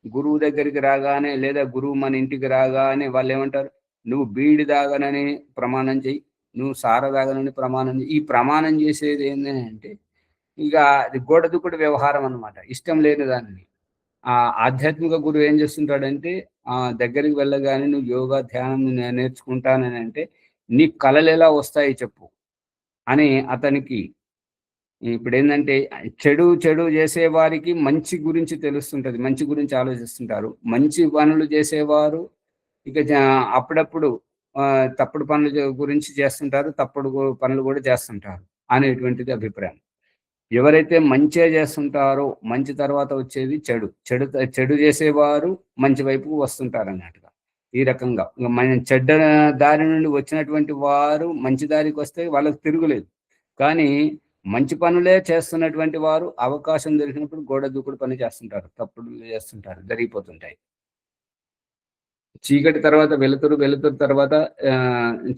గురువు దగ్గరికి రాగానే, లేదా గురువు మన ఇంటికి రాగానే వాళ్ళు ఏమంటారు, నువ్వు బీడి దాగనని ప్రమాణం చెయ్యి, నువ్వు సార దాగనని ప్రమాణం చెయ్యి. ఈ ప్రమాణం చేసేది ఏంటంటే ఇక అది గోడదుకుడు వ్యవహారం అనమాట, ఇష్టం లేని దాన్ని. ఆధ్యాత్మిక గురువు ఏం చేస్తుంటాడంటే, దగ్గరికి వెళ్ళగానే నువ్వు యోగా ధ్యానం నేర్చుకుంటానని అంటే, నీ కళలు ఎలా వస్తాయి చెప్పు అని అతనికి. ఇప్పుడు ఏంటంటే, చెడు చెడు చేసేవారికి మంచి గురించి తెలుస్తుంటది, మంచి గురించి ఆలోచిస్తుంటారు. మంచి పనులు చేసేవారు ఇక అప్పుడప్పుడు తప్పుడు పనులు గురించి చేస్తుంటారు, తప్పుడు పనులు కూడా చేస్తుంటారు అనేటువంటిది అభిప్రాయం. ఎవరైతే మంచిగా చేస్తుంటారో, మంచి తర్వాత వచ్చేది చెడు, చెడు చెడు చేసేవారు మంచి వైపుకు వస్తుంటారు అన్నట్టుగా. ఈ రకంగా మన చెడ్డ దారి నుండి వచ్చినటువంటి వారు మంచి దారికి వస్తే వాళ్ళకి తిరుగులేదు. కానీ మంచి పనులే చేస్తున్నటువంటి వారు అవకాశం దొరికినప్పుడు గోడ దూకుడు పని చేస్తుంటారు, తప్పుడు చేస్తుంటారు, జరిగిపోతుంటాయి. చీకటి తర్వాత వెలుతురు, వెలుతురు తర్వాత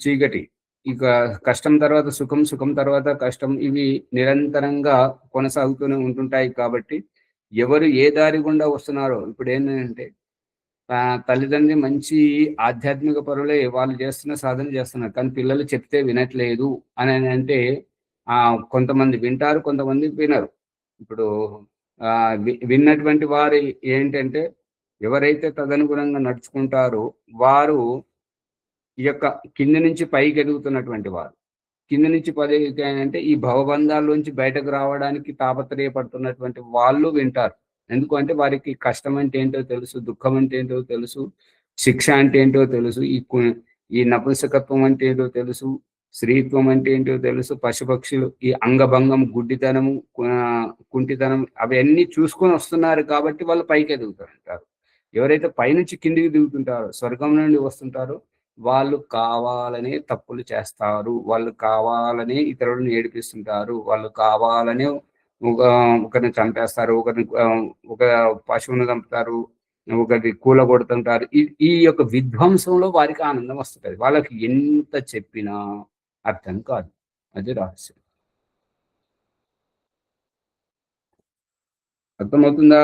చీకటి, ఇక కష్టం తర్వాత సుఖం, సుఖం తర్వాత కష్టం, ఇవి నిరంతరంగా కొనసాగుతూనే ఉంటుంటాయి. కాబట్టి ఎవరు ఏ దారి గుండా వస్తున్నారో, ఇప్పుడు ఏంటంటే తల్లిదండ్రి మంచి ఆధ్యాత్మిక పరులే, వాళ్ళు చేస్తున్న సాధన చేస్తున్నారు, కానీ పిల్లలు చెప్తే వినట్లేదు అని అంటే కొంతమంది వింటారు, కొంతమంది వినరు. ఇప్పుడు విన్నటువంటి వారు ఏంటంటే, ఎవరైతే తదనుగుణంగా నడుచుకుంటారో వారు ఈ యొక్క కింది నుంచి పైకి ఎదుగుతున్నటువంటి వారు, కింది నుంచి పైకి అంటే ఈ భవబంధాల్లోంచి బయటకు రావడానికి తాపత్రయపడుతున్నటువంటి వాళ్ళు వింటారు. ఎందుకంటే వారికి కష్టం అంటే ఏంటో తెలుసు, దుఃఖం అంటే ఏంటో తెలుసు, శిక్ష అంటే ఏంటో తెలుసు, ఈ నపుంసకత్వం అంటే ఏంటో తెలుసు, స్త్రీత్వం అంటే ఏంటో తెలుసు, పశుపక్షులు, ఈ అంగభంగం, గుడ్డితనము, కుంటితనం అవన్నీ చూసుకొని వస్తున్నారు కాబట్టి వాళ్ళు పైకి ఎదుగుతుంటారు. ఎవరైతే పైనుంచి కిందికి దిగుతుంటారో, స్వర్గం నుండి వస్తుంటారో, వాళ్ళు కావాలనే తప్పులు చేస్తారు, వాళ్ళు కావాలనే ఇతరులను ఏడిపిస్తుంటారు, వాళ్ళు కావాలనే ఒకరిని చంపేస్తారు, ఒకరిని ఒక పశువును చంపుతారు, ఒకటి కూలగొడుతుంటారు. ఈ యొక్క విధ్వంసంలో వారికి ఆనందం వస్తుంటది. వాళ్ళకి ఎంత చెప్పినా అర్థం కాదు. అది రహస్యం. అర్థమవుతుందా?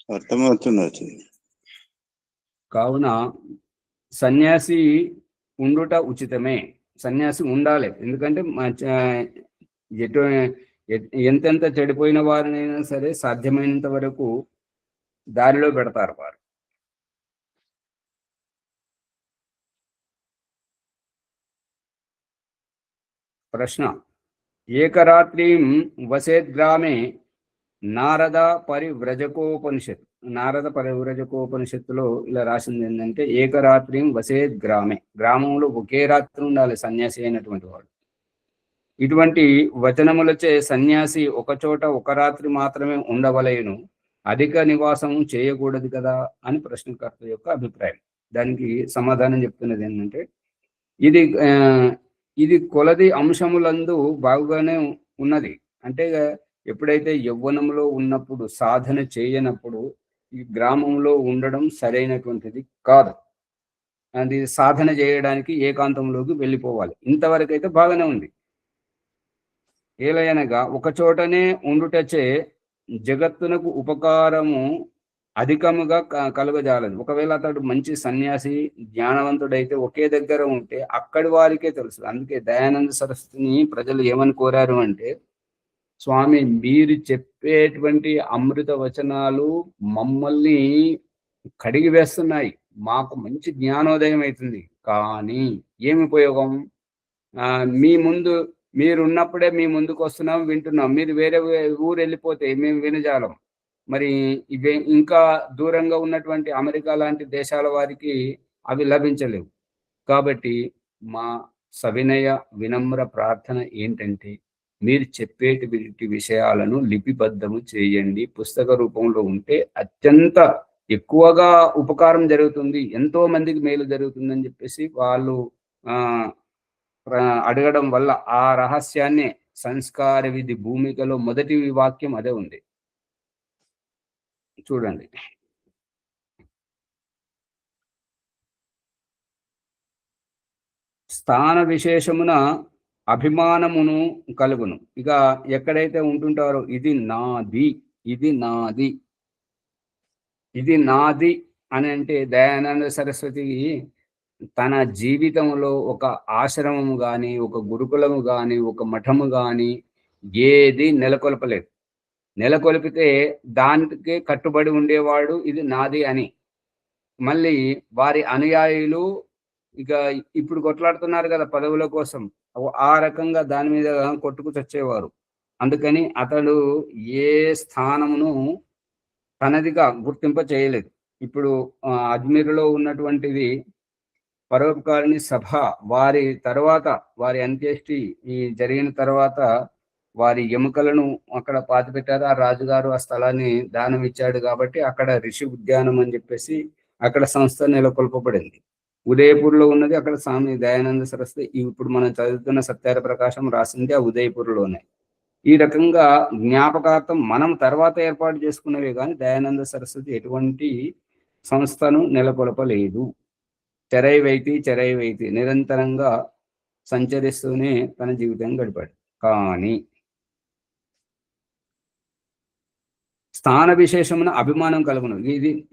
అర్థమవుతుంది. కావున సన్యాసి ఉండుట ఉచితమే, సన్యాసి ఉండాలి. ఎందుకంటే ఎటు ఎంతెంత చెడిపోయిన వారినైనా సరే సాధ్యమైనంత వరకు దారిలో పెడతారు వారు. ప్రశ్న: ఏకరాత్రిం వసేద్గ్రామే నారద పరివ్రజకోపనిషత్. నారద పరివ్రజకోపనిషత్తులో ఇలా రాసింది ఏంటంటే, ఏకరాత్రిం వసేద్గ్రామే, గ్రామంలో ఒకే రాత్రి ఉండాలి సన్యాసి అయినటువంటి వాడు. ఇటువంటి వచనములచే సన్యాసి ఒక చోట ఒక రాత్రి మాత్రమే ఉండవలేను, అధిక నివాసం చేయకూడదు కదా అని ప్రశ్నకర్త యొక్క అభిప్రాయం. దానికి సమాధానం చెప్తున్నది ఏంటంటే, ఇది కొలది అంశములందు బాగుగానే ఉన్నది. అంటే ఎప్పుడైతే యవ్వనంలో ఉన్నప్పుడు సాధన చేయనప్పుడు ఈ గ్రామంలో ఉండడం సరైనటువంటిది కాదు. అది సాధన చేయడానికి ఏకాంతంలోకి వెళ్ళిపోవాలి. ఇంతవరకు అయితే బాగానే ఉంది. ఏలయనగా ఒక చోటనే ఉండుటచే జగత్తునకు ఉపకారము అధికముగా కలుగజాలదు. ఒకవేళ అతడు మంచి సన్యాసి జ్ఞానవంతుడైతే ఒకే దగ్గర ఉంటే అక్కడి వారికే తెలుసు. అందుకే దయానంద సరస్వతిని ప్రజలు ఏమని కోరారు అంటే, స్వామి మీరు చెప్పేటువంటి అమృత వచనాలు మమ్మల్ని కడిగి వేస్తున్నాయి, మాకు మంచి జ్ఞానోదయం అవుతుంది, కానీ ఏమి ఉపయోగం? మీ ముందు మీరున్నప్పుడే మీ ముందుకు వస్తున్నాం, వింటున్నాం. మీరు వేరే ఊరు వెళ్ళిపోతే మేము వినజాలం. మరి ఇవి ఇంకా దూరంగా ఉన్నటువంటి అమెరికా లాంటి దేశాల వారికి అవి లభించలేవు. కాబట్టి మా సవినయ వినమ్ర ప్రార్థన ఏంటంటే, మీరు చెప్పేటి విషయాలను లిపిబద్ధము చేయండి, పుస్తక రూపంలో ఉంటే అత్యంత ఎక్కువగా ఉపకారం జరుగుతుంది, ఎంతో మందికి మేలు జరుగుతుందని చెప్పేసి వాళ్ళు అడగడం వల్ల ఆ రహస్యాన్ని సంస్కార విధి భూమికలో మొదటి వాక్యం అదే ఉంది. చూడండి. స్థాన విశేషమున అభిమానమును కలుగును. ఇక ఎక్కడైతే ఉంటుంటారో ఇది నాది, ఇది నాది, ఇది నాది అని అంటే, దయానంద సరస్వతి తన జీవితంలో ఒక ఆశ్రమము కానీ, ఒక గురుకులము కానీ, ఒక మఠము కానీ ఏది నెలకొల్పలేదు. నెలకొల్పితే దానికి కట్టుబడి ఉండేవాడు ఇది నాది అని. మళ్ళీ వారి అనుయాయులు ఇక ఇప్పుడు కొట్లాడుతున్నారు కదా పదవుల కోసం, ఆ రకంగా దాని మీద కొట్టుకు చచ్చేవారు. అందుకని అతడు ఏ స్థానమును తనదిగా గుర్తింప చేయలేదు. ఇప్పుడు అజ్మీర్లో ఉన్నటువంటిది పరోపకారిణి సభ, వారి తర్వాత వారి అంత్యేష్టి జరిగిన తర్వాత వారి ఎముకలను అక్కడ పాతిపెట్టారు. ఆ రాజుగారు ఆ స్థలాన్ని దానం ఇచ్చాడు కాబట్టి అక్కడ ఋషి ఉద్యానం అని చెప్పేసి అక్కడ సంస్థ నెలకొల్పబడింది. ఉదయపూర్లో ఉన్నది అక్కడ స్వామి దయానంద సరస్వతి. ఇప్పుడు మనం చదువుతున్న సత్యార ప్రకాశం రాసింది ఆ ఉదయపూర్లోనే. ఈ రకంగా జ్ఞాపకార్థం మనం తర్వాత ఏర్పాటు చేసుకున్నవే కానీ దయానంద సరస్వతి ఎటువంటి సంస్థను నెలకొల్పలేదు. చెరైవైతి నిరంతరంగా సంచరిస్తూనే తన జీవితం గడిపాడు. కానీ స్థాన విశేషమున అభిమానం కలుగును.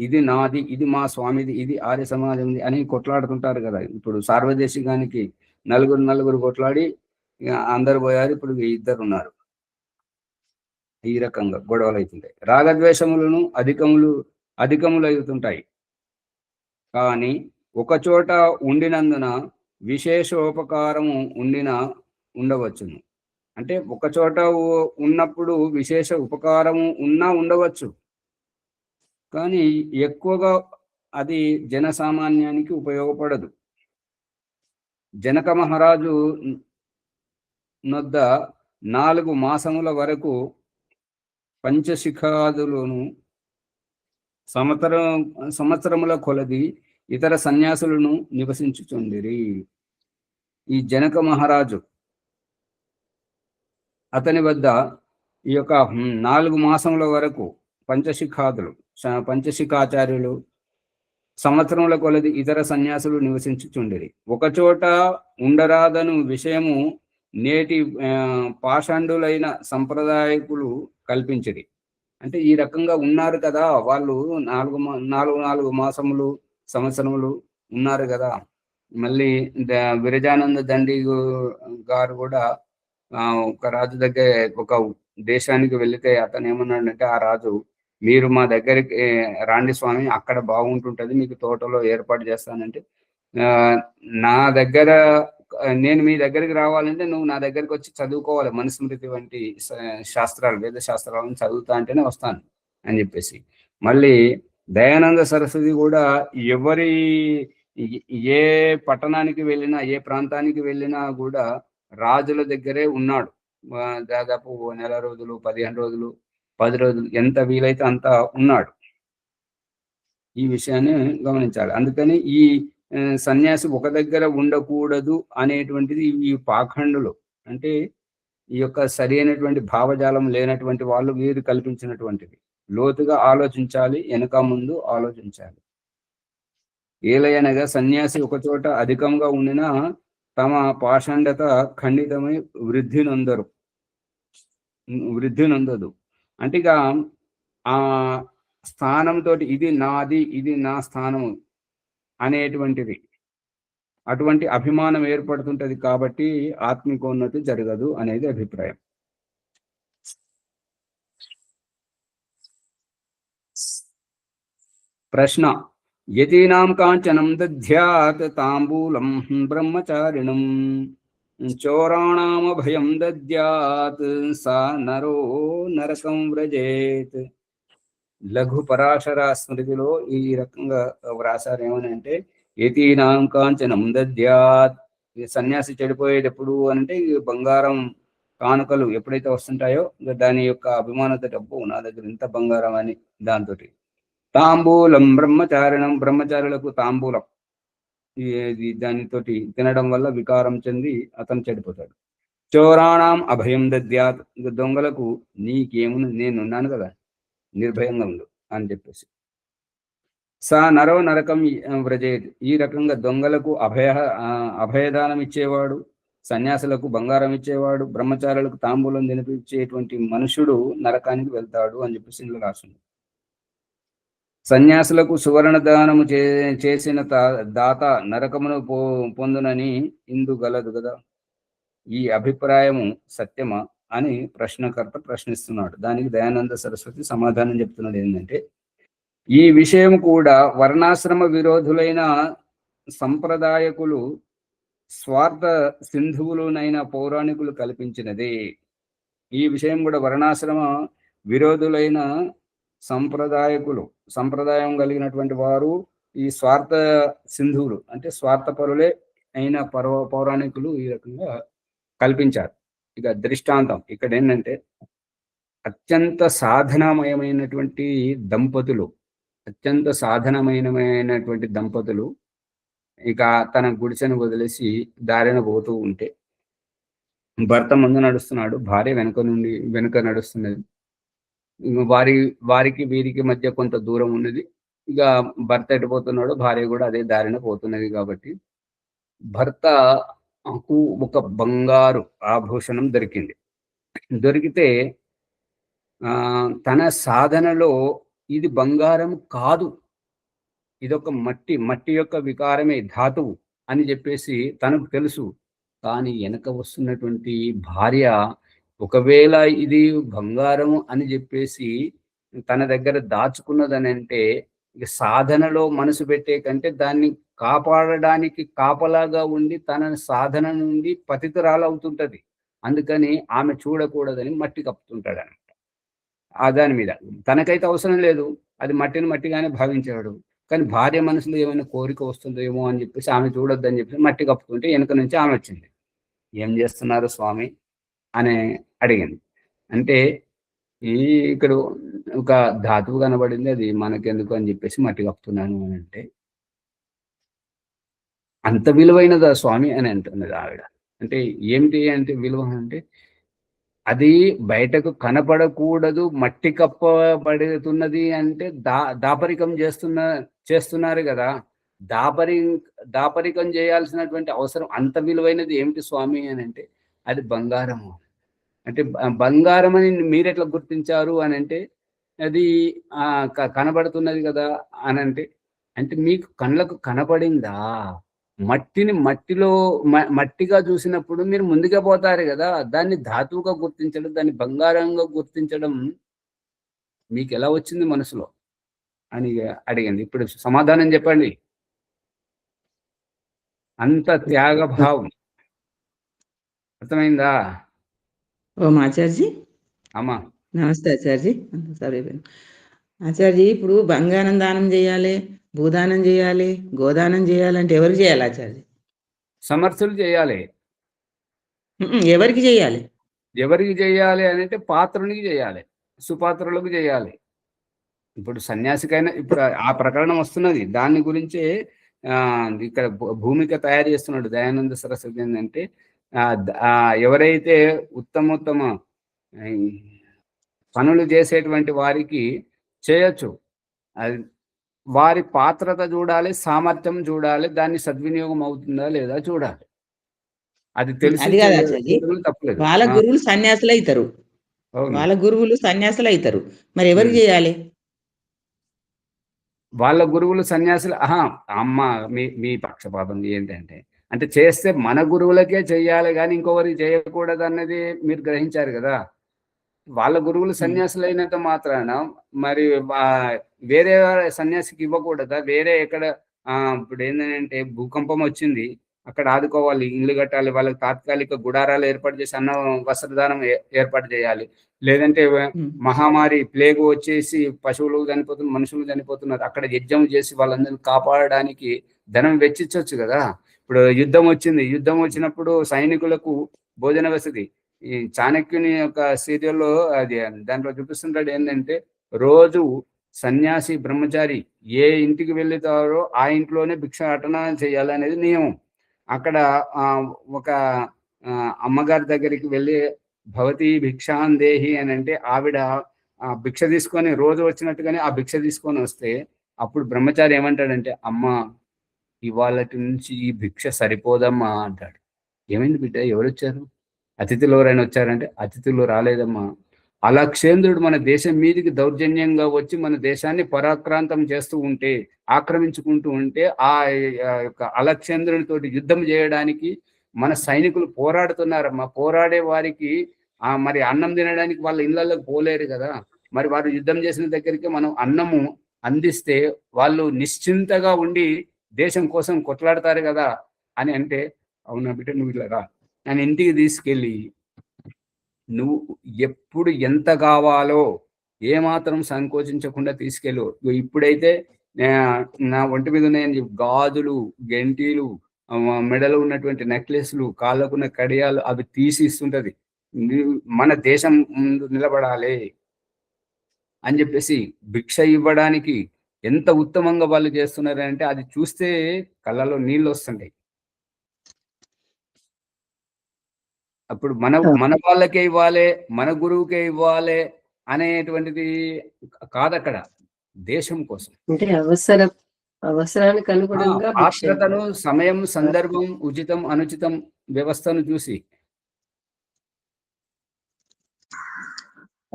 ఇది నాది, ఇది మా స్వామిది, ఇది ఆర్య సమాజంది అని కొట్లాడుతుంటారు కదా. ఇప్పుడు సార్వదేశికానికి నలుగురు కొట్లాడి అందరు పోయారు, ఇప్పుడు ఇద్దరు ఉన్నారు. ఈ రకంగా గొడవలు అవుతుంటాయి. రాగద్వేషములను అధికములు అవుతుంటాయి. కానీ ఒక చోట ఉండినందున విశేషోపకారము ఉండవచ్చును. అంటే ఒక చోట ఉన్నప్పుడు విశేష ఉపకారము ఉండవచ్చు, కానీ ఎక్కువగా అది జనసామాన్యానికి ఉపయోగపడదు. జనక మహారాజు నొద్ద 4 మాసముల వరకు పంచశిఖాదులను సంవత్సరముల కొలది ఇతర సన్యాసులను నివసించుచుండిరి. ఈ జనక మహారాజు అతని వద్ద ఈ యొక్క 4 మాసముల వరకు పంచశిఖాచార్యులు సంవత్సరముల కొలది ఇతర సన్యాసులు నివసించుచుండిరి. ఒకచోట ఉండరాదను విషయము నేటి పాషండులైన సంప్రదాయకులు కల్పించిరి. అంటే ఈ రకంగా ఉన్నారు కదా వాళ్ళు, 4 మాసములు సంవత్సరములు ఉన్నారు కదా. మళ్ళీ విరజానంద దండి గారు కూడా ఒక రాజు దగ్గర ఒక దేశానికి వెళితే అతను ఏమన్నాడంటే, ఆ రాజు, మీరు మా దగ్గరికి రాండి స్వామి, అక్కడ బాగుంటుంటది, మీకు తోటలో ఏర్పాటు చేస్తానంటే, నా దగ్గర నేను మీ దగ్గరికి రావాలంటే నువ్వు నా దగ్గరికి వచ్చి చదువుకోవాలి, మనుస్మృతి వంటి శాస్త్రాలు, వేద శాస్త్రాలను చదువుతా అంటేనే వస్తాను అని చెప్పేసి. మళ్ళీ దయానంద సరస్వతి కూడా ఎవరి ఏ పట్టణానికి వెళ్ళినా, ఏ ప్రాంతానికి వెళ్ళినా కూడా రాజుల దగ్గరే ఉన్నాడు. దాదాపు నెల రోజులు, 15 రోజులు, 10 రోజులు, ఎంత వీలైతే అంత ఉన్నాడు. ఈ విషయాన్ని గమనించాలి. అందుకని ఈ సన్యాసి ఒక దగ్గర ఉండకూడదు అనేటువంటిది ఈ పాఖండులు, అంటే ఈ యొక్క సరి అయినటువంటి భావజాలం లేనటువంటి వాళ్ళు వీరు కల్పించినటువంటిది. లోతుగా ఆలోచించాలి, వెనక ముందు ఆలోచించాలి. ఏలయనగా సన్యాసి ఒక చోట అధికంగా ఉండినా తమ పాషండత ఖండితమై వృద్ధి నొందదు. అంటే ఇక ఆ స్థానంతో ఇది నాది, ఇది నా స్థానము అనేటువంటిది, అటువంటి అభిమానం ఏర్పడుతుంటది కాబట్టి ఆత్మికోన్నతి జరగదు అనేది అభిప్రాయం. ప్రశ్న: యతీనాం కాంచనం దధ్యాత్ తాంబూలం బ్రహ్మచారిణం, చోరాణామభయం దద్యాత్ సా నరో నరకం వ్రజేత్. లఘు పరాశర స్మృతిలో ఈ రకంగా వ్రాసారు. ఏమని అంటే, యతీనాం కాంచనం దద్యాత్, సన్యాసి చెడిపోయేటప్పుడు అంటే బంగారం కానుకలు ఎప్పుడైతే వస్తుంటాయో దాని యొక్క అభిమానత, డబ్బు నా దగ్గర ఇంత బంగారం అని, దాంతో తాంబూలం బ్రహ్మచారిణం, బ్రహ్మచారులకు తాంబూలం దానితోటి తినడం వల్ల వికారం చెంది అతను చెడిపోతాడు. చోరాణం అభయం దద్యాత్, దొంగలకు నీకేముంది, నేనున్నాను కదా, నిర్భయంగా ఉండు అని చెప్పేసి. సా నరో నరకం వ్రజేత్, ఈ రకంగా దొంగలకు అభయదానం ఇచ్చేవాడు, సన్యాసులకు బంగారం ఇచ్చేవాడు, బ్రహ్మచారులకు తాంబూలం తినిపించేటువంటి మనుషుడు నరకానికి వెళ్తాడు అని చెప్పేసి ఇందులో రాసింది. సన్యాసులకు సువర్ణ దానము చేసిన దాత నరకమును పొందునని ఇందు గలదు కదా. ఈ అభిప్రాయము సత్యమా అని ప్రశ్నకర్త ప్రశ్నిస్తున్నాడు. దానికి దయానంద సరస్వతి సమాధానం చెప్తున్నాడు. ఏంటంటే, ఈ విషయం కూడా వర్ణాశ్రమ విరోధులైన సంప్రదాయకులు, స్వార్థ సింధువులునైన పౌరాణికులు కల్పించినదే. ఈ విషయం కూడా వర్ణాశ్రమ విరోధులైన సంప్రదాయం కలిగినటువంటి వారు, ఈ స్వార్థ సింధువులు అంటే స్వార్థపరులే అయిన పౌరాణికులు ఈ రకంగా కల్పించారు. ఇక దృష్టాంతం ఇక్కడ ఏంటంటే, అత్యంత సాధనమయమైనటువంటి దంపతులు ఇక తన గుడిసెను వదిలేసి దారిన పోతూ ఉంటే, భర్త ముందు నడుస్తున్నాడు, భార్య వెనుక నడుస్తున్నది. వారికి వీరికి మధ్య కొంత దూరం ఉన్నది. ఇక భర్త ఎటుపోతున్నాడు, భార్య కూడా అదే దారిన పోతున్నది. కాబట్టి భర్తకు ఒక బంగారు ఆభూషణం దొరికితే తన సాధనలో ఇది బంగారం కాదు, ఇదొక మట్టి యొక్క వికారమే, ధాతువు అని చెప్పేసి తనకు తెలుసు. కానీ వెనక వస్తున్నటువంటి భార్య ఒకవేళ ఇది బంగారము అని చెప్పేసి తన దగ్గర దాచుకున్నదని అంటే, ఇక సాధనలో మనసు పెట్టే కంటే దాన్ని కాపాడడానికి కాపలాగా ఉండి తన సాధన నుండి పతితురాలవుతుంటది. అందుకని ఆమె చూడకూడదని మట్టి కప్పుతుంటాడు అనమాట. దాని మీద తనకైతే అవసరం లేదు, అది మట్టిగానే భావించాడు. కానీ భార్య మనసులో ఏమైనా కోరిక వస్తుందేమో అని చెప్పేసి ఆమె చూడొద్దని చెప్పేసి మట్టి కప్పుతుంటే వెనక నుంచి ఆమె వచ్చింది. ఏం చేస్తున్నారు స్వామి అని అడిగింది. అంటే ఇక్కడ ఒక ధాతువు కనబడింది, అది మనకెందుకు అని చెప్పేసి మట్టి కప్పుతున్నాను అని అంటే, అంత విలువైనదా స్వామి అని అంటున్నది ఆవిడ. అంటే ఏమిటి అంటే విలువ అంటే, అది బయటకు కనపడకూడదు, మట్టి కప్పబడుతున్నది అంటే దాపరికం చేస్తున్నారు కదా. దాపరికం చేయాల్సినటువంటి అవసరం, అంత విలువైనది ఏమిటి స్వామి అని అంటే, అది బంగారము. అంటే బంగారం అని మీరెట్లా గుర్తించారు అని అంటే, అది కనబడుతున్నది కదా అని అంటే మీకు కళ్ళకు కనపడిందా? మట్టిని మట్టిగా చూసినప్పుడు మీరు ముందుగా పోతారు కదా, దాన్ని ధాతువుగా గుర్తించడం, దాన్ని బంగారంగా గుర్తించడం మీకు ఎలా వచ్చింది మనసులో అని అడిగింది. ఇప్పుడు సమాధానం చెప్పండి. అంత త్యాగభావం అర్థమైందా? ఓం ఆచార్జీ. అమ్మా నమస్తే ఆచార్జీ. సరే ఆచార్జీ, ఇప్పుడు బంగారం దానం చేయాలి, భూదానం చేయాలి, గోదానం చేయాలంటే ఎవరికి చేయాలి ఆచార్జీ? సమర్థులు చేయాలి. ఎవరికి చేయాలి? ఎవరికి చేయాలి అంటే పాత్రునికి చేయాలి, సుపాత్రులకు చేయాలి. ఇప్పుడు సన్యాసికైనా ఇప్పుడు ఆ ప్రకరణం వస్తున్నది, దాని గురించే ఇక్కడ భూమిక తయారు చేస్తున్నాడు దయానంద సరస్వతి. ఏంటంటే ఎవరైతే ఉత్తమ పనులు చేసేటువంటి వారికి చేయొచ్చు, అది వారి పాత్రత చూడాలి, సామర్థ్యం చూడాలి, దాన్ని సద్వినియోగం అవుతుందా లేదా చూడాలి. అది తెలిసి తప్పలేదు. వాళ్ళ గురువులు సన్యాసులు అవుతారు, వాళ్ళ గురువులు సన్యాసులు అవుతారు, మరి ఎవరికి చేయాలి? వాళ్ళ గురువులు సన్యాసులు. అమ్మ మీ పక్షపాతం ఏంటంటే, అంటే చేస్తే మన గురువులకే చెయ్యాలి కానీ ఇంకొకరికి చేయకూడదు అన్నది మీరు గ్రహించారు కదా. వాళ్ళ గురువులు సన్యాసులు అయినంత మాత్రాన మరి వేరే సన్యాసికి ఇవ్వకూడదా? వేరే ఎక్కడ ఇప్పుడు ఏంటంటే భూకంపం వచ్చింది, అక్కడ ఆదుకోవాలి, ఇల్లు కట్టాలి, వాళ్ళకి తాత్కాలిక గుడారాలు ఏర్పాటు చేసి అన్న వస్త్రదానం ఏర్పాటు చేయాలి. లేదంటే మహామారి ప్లేగు వచ్చేసి పశువులు చనిపోతున్నారు, మనుషులు చనిపోతున్నారు, అక్కడ యజ్ఞం చేసి వాళ్ళందరినీ కాపాడడానికి ధనం వెచ్చించవచ్చు కదా. ఇప్పుడు యుద్ధం వచ్చినప్పుడు సైనికులకు భోజన వసతి, ఈ చాణక్యుని యొక్క సీరియల్లో అది దాంట్లో చూపిస్తుంటాడు. ఏంటంటే రోజు సన్యాసి బ్రహ్మచారి ఏ ఇంటికి వెళ్తారో ఆ ఇంట్లోనే భిక్షాటన చేయాలనేది నియమం. అక్కడ ఒక అమ్మగారి దగ్గరికి వెళ్ళి భవతి భిక్షాందేహి అని అంటే ఆవిడ భిక్ష తీసుకొని రోజు వచ్చినట్టుగానే ఆ భిక్ష తీసుకొని వస్తే అప్పుడు బ్రహ్మచారి ఏమంటాడంటే, అమ్మ ఇవాళటి నుంచి ఈ భిక్ష సరిపోదమ్మా అంటాడు. ఏమైంది బిడ్డ, ఎవరు వచ్చారు? అతిథులు ఎవరైనా వచ్చారంటే, అతిథులు రాలేదమ్మా. అలక్షేంద్రుడు మన దేశం మీదికి దౌర్జన్యంగా వచ్చి మన దేశాన్ని పరాక్రాంతం చేస్తూ ఉంటే, ఆక్రమించుకుంటూ ఉంటే, ఆ యొక్క అలక్షేంద్రునితోటి యుద్ధం చేయడానికి మన సైనికులు పోరాడుతున్నారమ్మా. పోరాడే వారికి మరి అన్నం తినడానికి వాళ్ళ ఇళ్లలోకి పోలేరు కదా. మరి వారు యుద్ధం చేసిన దగ్గరికి మనం అన్నము అందిస్తే వాళ్ళు నిశ్చింతగా ఉండి దేశం కోసం కొట్లాడతారు కదా అని అంటే, అవునా బిడ్డ, నువ్వు ఇలా రా అని ఇంటికి తీసుకెళ్ళి నువ్వు ఎప్పుడు ఎంత కావాలో ఏమాత్రం సంకోచించకుండా తీసుకెళ్ళు. ఇప్పుడైతే నా ఒంటి మీద ఉన్నాయని గాజులు, గెంటీలు, మెడలో ఉన్నటువంటి నెక్లెస్లు, కాళ్ళకున్న కడియాలు అవి తీసి ఇస్తుంటది. మన దేశం ముందు నిలబడాలి అని చెప్పేసి భిక్ష ఇవ్వడానికి ఎంత ఉత్తమంగా వాళ్ళు చేస్తున్నారంటే అది చూస్తే కళ్ళలో నీళ్ళు వస్తుంటాయి. అప్పుడు మన వాళ్ళకే ఇవ్వాలి, మన గురువుకే ఇవ్వాలి అనేటువంటిది కాదక్కడ, దేశం కోసం. అంటే అవసరానికి అనుగుణంగా పాత్రతను, సమయం, సందర్భం, ఉచితం అనుచితం వ్యవస్థను చూసి.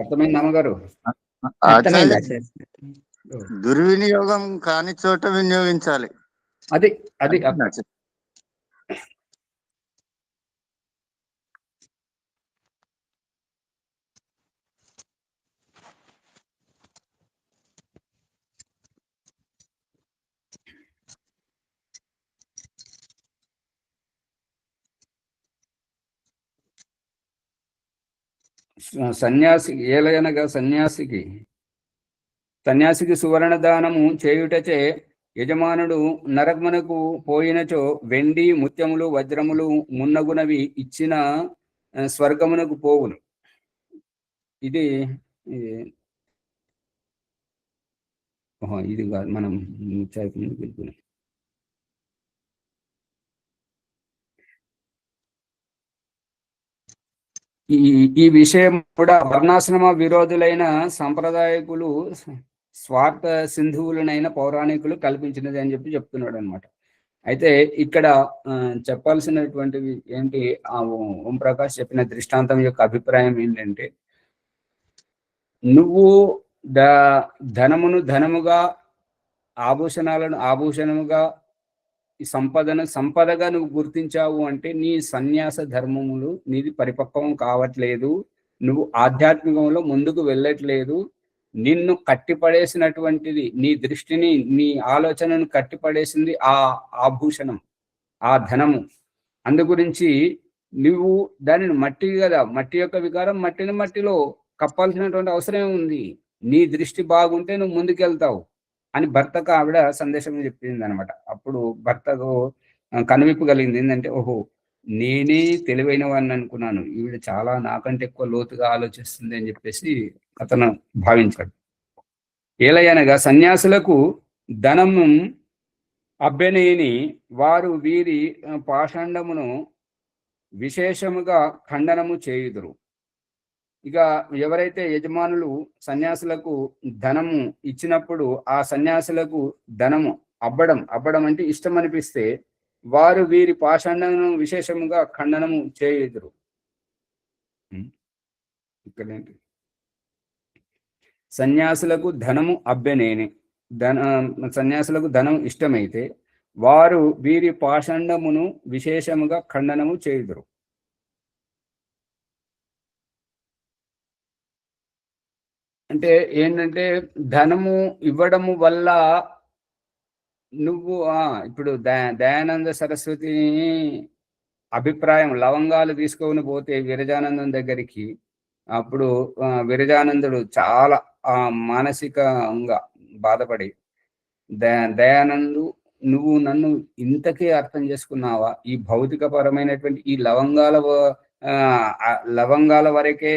అర్థమైంది అమ్మగారు? దుర్వినియోగం కాని చోట వినియోగించాలి. అది సన్యాసికి ఏలయనగా సన్యాసికి సువర్ణ దానము చేయుటచే యజమానుడు నరకమునకు పోయినచో వెండి, ముత్యములు, వజ్రములు మున్నగునవి ఇచ్చిన స్వర్గమునకు పోవును. ఇది కాదు, మనం చదువుకున్నాం. ఈ విషయం కూడా వర్ణాశ్రమ విరోధులైన సంప్రదాయకులు, స్వార్థ సింధువులనైన పౌరాణికులు కల్పించినది అని చెప్తున్నాడు అనమాట. అయితే ఇక్కడ చెప్పాల్సినటువంటివి ఏంటి, ఓం ప్రకాష్ చెప్పిన దృష్టాంతం యొక్క అభిప్రాయం ఏంటంటే, నువ్వు ధనమును ధనముగా, ఆభూషణాలను ఆభూషణముగా, ఈ సంపదను సంపదగా నువ్వు గుర్తించావు అంటే నీ సన్యాస ధర్మములు నీది పరిపక్వం కావట్లేదు, నువ్వు ఆధ్యాత్మికంలో ముందుకు వెళ్ళట్లేదు. నిన్ను కట్టిపడేసినటువంటిది, నీ దృష్టిని, నీ ఆలోచనను కట్టిపడేసింది ఆ ఆభూషణం, ఆ ధనము. అందు గురించి నువ్వు దానిని మట్టి కదా, మట్టి యొక్క వికారం మట్టిని మట్టిలో కప్పాల్సినటువంటి అవసరం ఉంది. నీ దృష్టి బాగుంటే నువ్వు ముందుకెళ్తావు అని భర్తకు ఆవిడ సందేశం చెప్పింది అనమాట. అప్పుడు భర్తకు కనువిప్పు కలిగింది. ఏంటంటే, ఓహో, నేనే తెలివైన వాడిని అనుకున్నాను, ఈవిడ చాలా నాకంటే ఎక్కువ లోతుగా ఆలోచిస్తుంది అని చెప్పేసి అతను భావించాడు. ఏలయనగా సన్యాసులకు ధనము అభ్యనేని వారు వీరి పాషండమును విశేషముగా ఖండనము చేయుదురు. ఇక ఎవరైతే యజమానులు సన్యాసులకు ధనము ఇచ్చినప్పుడు ఆ సన్యాసులకు ధనము అబ్బడం అంటే ఇష్టం అనిపిస్తే వారు వీరి పాషండమును విశేషముగా ఖండనము చేయుదురు. ఇక్కడేంటి, సన్యాసులకు ధనము అబ్బెనేని, సన్యాసులకు ధనం ఇష్టమైతే వారు వీరి పాషండమును విశేషముగా ఖండనము చేయుదురు. అంటే ఏంటంటే, ధనము ఇవ్వడము వల్ల నువ్వు ఇప్పుడు దయానంద సరస్వతి అభిప్రాయం, లవంగాలు తీసుకొని పోతే విరజానందం దగ్గరికి, అప్పుడు విరజానందుడు చాలా మానసికంగా బాధపడి, దయానందు, నువ్వు నన్ను ఇంతకే అర్థం చేసుకున్నావా, ఈ భౌతిక పరమైనటువంటి ఈ లవంగాల వరకే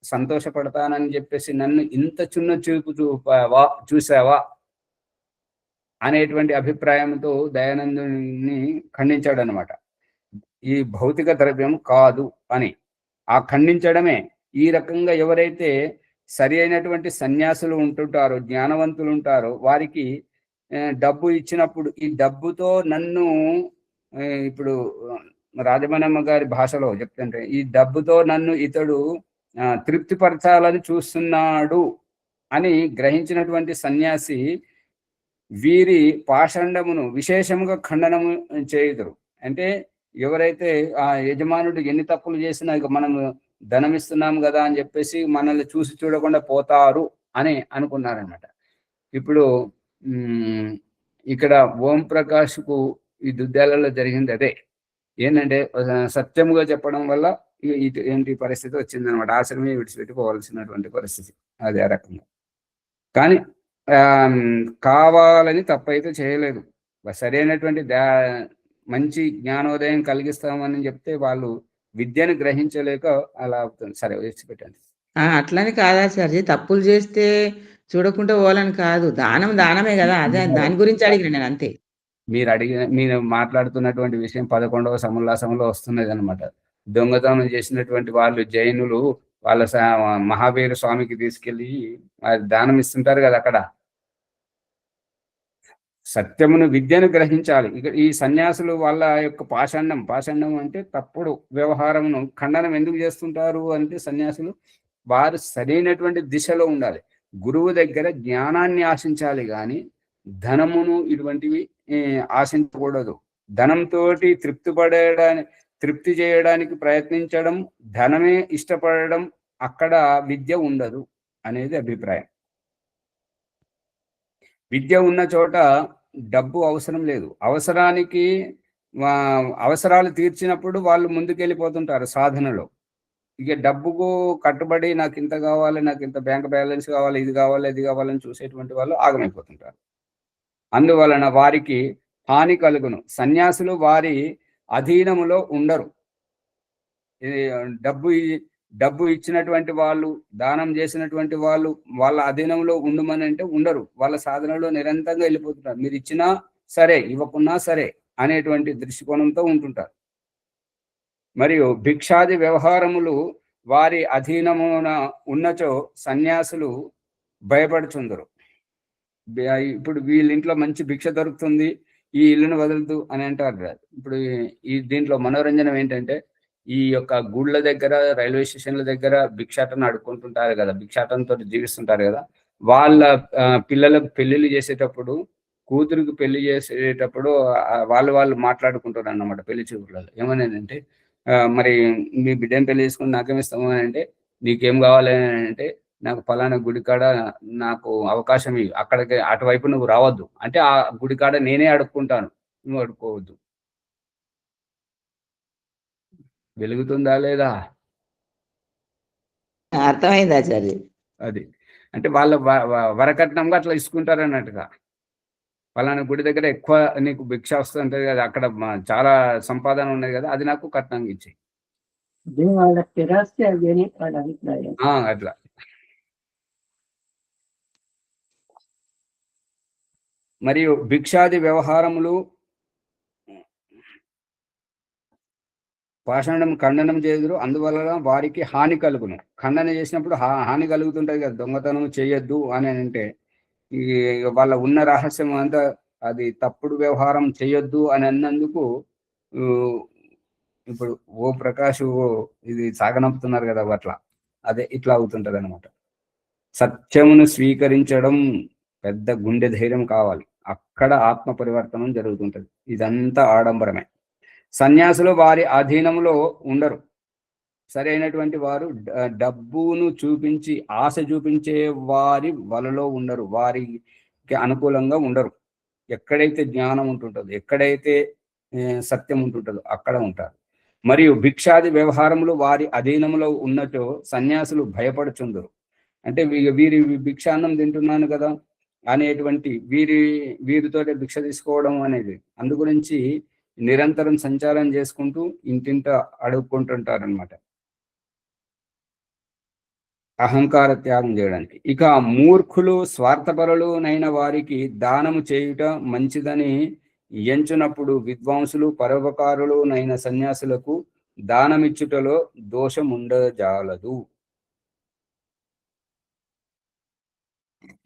సంతోషపడతానని చెప్పేసి నన్ను ఇంత చిన్న చూపు చూసావా అనేటువంటి అభిప్రాయంతో దయానందుని ఖండించాడు అనమాట. ఈ భౌతిక ద్రవ్యం కాదు అని ఆ ఖండించడమే. ఈ రకంగా ఎవరైతే సరి అయినటువంటి సన్యాసులు ఉంటుంటారో, జ్ఞానవంతులు ఉంటారో, వారికి డబ్బు ఇచ్చినప్పుడు ఈ డబ్బుతో నన్ను, ఇప్పుడు రాజమణమ్మ గారి భాషలో చెప్తుంటే, ఈ డబ్బుతో నన్ను ఇతడు తృప్తిపరచాలని చూస్తున్నాడు అని గ్రహించినటువంటి సన్యాసి వీరి పాషండమును విశేషముగా ఖండనము చేయుదురు. అంటే ఎవరైతే ఆ యజమానుడు ఎన్ని తప్పులు చేసినా ఇక మనం ధనం ఇస్తున్నాం కదా అని చెప్పేసి మనల్ని చూసి చూడకుండా పోతారు అని అనుకున్నారనమాట. ఇప్పుడు ఇక్కడ ఓం ప్రకాష్కు ఈ దుద్దేలలో జరిగింది అదే. ఏంటంటే, సత్యముగా చెప్పడం వల్ల ఏంటి పరిస్థితి వచ్చిందనమాట. ఆశ్రమే విడిచిపెట్టుకోవాల్సినటువంటి పరిస్థితి అది ఆ రకంగా. కానీ కావాలని తప్పైతే చేయలేదు. సరైనటువంటి మంచి జ్ఞానోదయం కలిగిస్తామని చెప్తే వాళ్ళు విద్యను గ్రహించలేక అలా అవుతుంది. సరే, విడిచిపెట్టండి. అట్లని కాదాచార్య, తప్పులు చేస్తే చూడకుండా పోవాలని కాదు, దానమే కదా, అదే దాని గురించి అడిగిన నేను, అంతే. మీరు మాట్లాడుతున్నటువంటి విషయం 11వ సముల్లాసంలో వస్తున్నది అనమాట. దొంగతనం చేసినటువంటి వాళ్ళు జైనులు వాళ్ళ మహావీర స్వామికి తీసుకెళ్లి దానం ఇస్తుంటారు కదా. అక్కడ సత్యమును, విద్యను గ్రహించాలి. ఇక ఈ సన్యాసులు వాళ్ళ యొక్క పాషండం అంటే తప్పుడు వ్యవహారమును ఖండనం ఎందుకు చేస్తుంటారు అంటే, సన్యాసులు వారు సరైనటువంటి దిశలో ఉండాలి. గురువు దగ్గర జ్ఞానాన్ని ఆశించాలి కానీ ధనమును ఇటువంటివి ఆశించకూడదు. ధనంతో తృప్తి చేయడానికి ప్రయత్నించడం, ధనమే ఇష్టపడడం, అక్కడ విద్య ఉండదు అనేది అభిప్రాయం. విద్య ఉన్న చోట డబ్బు అవసరం లేదు. అవసరాలు తీర్చినప్పుడు వాళ్ళు ముందుకెళ్ళిపోతుంటారు సాధనలో. ఇక డబ్బుకు కట్టుబడి నాకు ఇంత కావాలి, నాకు ఇంత బ్యాంక్ బ్యాలెన్స్ కావాలి, ఇది కావాలి, అది కావాలని చూసేటువంటి వాళ్ళు ఆగమైపోతుంటారు. అందువలన వారికి హాని కలుగును. సన్యాసులు వారి అధీనములో ఉండరు. డబ్బు ఇచ్చినటువంటి వాళ్ళు, దానం చేసినటువంటి వాళ్ళు వాళ్ళ అధీనంలో ఉండమని అంటే ఉండరు. వాళ్ళ సాధనలో నిరంతరంగా వెళ్ళిపోతుంటారు. మీరు ఇచ్చినా సరే, ఇవ్వకున్నా సరే అనేటువంటి దృష్టికోణంతో ఉంటుంటారు. మరియు భిక్షాది వ్యవహారములు వారి అధీనమున ఉన్నచో సన్యాసులు భయపడుచుందరు. ఇప్పుడు వీళ్ళ ఇంట్లో మంచి భిక్ష దొరుకుతుంది, ఈ ఇల్లును వదలదు అని అంటారు. ఇప్పుడు దీంట్లో మనోరంజనం ఏంటంటే, ఈ యొక్క గుళ్ళ దగ్గర, రైల్వే స్టేషన్ల దగ్గర భిక్షాటన అడుక్కుంటుంటారు కదా, భిక్షాటనతో జీవిస్తుంటారు కదా, వాళ్ళ పిల్లలకు పెళ్లిళ్ళు చేసేటప్పుడు, కూతురికి పెళ్లి చేసేటప్పుడు వాళ్ళు మాట్లాడుకుంటారు అన్నమాట పెళ్లి చూపులలో. ఏమనేదంటే మరి మీ బిడ్డని పెళ్లి చేసుకొని నాకేమిస్తాము అని అంటే, నీకేం కావాలి అని అంటే, నాకు పలానా గుడికాడ నాకు అవకాశం ఇవ్వు. అక్కడికి అటువైపు నువ్వు రావద్దు. అంటే ఆ గుడికాడ నేనే అడుక్కుంటాను. నువ్వు అడుక్కోవద్దు. వెలుగుతుందా లేదా? అర్థమైంది ఆచార్య. అది. అంటే వాళ్ళ వరకట్నంగా అట్లా ఇసుకుంటారన్నట్టుగా. పలానా గుడి దగ్గర ఎక్కువ నీకు భిక్ష వస్తుంటది కదా! అక్కడ చాలా సంపాదన ఉన్నది కదా! అది నాకు కట్నంగా ఇచ్చేయి. అదే వాళ్ళ స్థిరాస్తి అది అని వాళ్ళ అభిప్రాయం. అట్లా. మరియు భిక్షాది వ్యవహారములు పాషాణం ఖండనం చేయుదురు, అందువలన వారికి హాని కలుగును. ఖండన చేసినప్పుడు హాని కలుగుతుంటది కదా! దొంగతనం చేయొద్దు అని అంటే, ఈ వాళ్ళ ఉన్న రహస్యం అంతా అది తప్పుడు వ్యవహారం చేయొద్దు అని అన్నందుకు ఇప్పుడు ఓ ప్రకాష్ ఇది సాగనంపుతున్నారు కదా అట్లా. అదే ఇట్లా అవుతుంటది అనమాట. సత్యమును స్వీకరించడం పెద్ద గుండె ధైర్యం కావాలి. అక్కడ ఆత్మ పరివర్తనం జరుగుతుంటది. ఇదంతా ఆడంబరమే. సన్యాసులు వారి అధీనంలో ఉండరు. సరైనటువంటి వారు డబ్బును చూపించి ఆశ చూపించే వారి వలలో ఉండరు. వారికి అనుకూలంగా ఉండరు. ఎక్కడైతే జ్ఞానం ఉంటుంటుందో, ఎక్కడైతే సత్యం ఉంటుంటుందో అక్కడ ఉంటారు. మరియు భిక్షాది వ్యవహారములు వారి అధీనంలో ఉన్నచో సన్యాసులు భయపడుచుందరు. అంటే వీరి భిక్షాన్నం తింటున్నాను కదా అనేటువంటి వీరితోటి భిక్ష తీసుకోవడం అనేది అందు గురించి నిరంతరం సంచారం చేసుకుంటూ ఇంటింట అడుక్కుంటుంటారనమాట, అహంకార త్యాగం చేయడానికి. ఇక మూర్ఖులు స్వార్థపరులు నైన వారికి దానము చేయుట మంచిదని ఎంచునప్పుడు విద్వాంసులు పరోపకారులు నైన సన్యాసులకు దానమిచ్చుటలో దోషం ఉండజాలదు.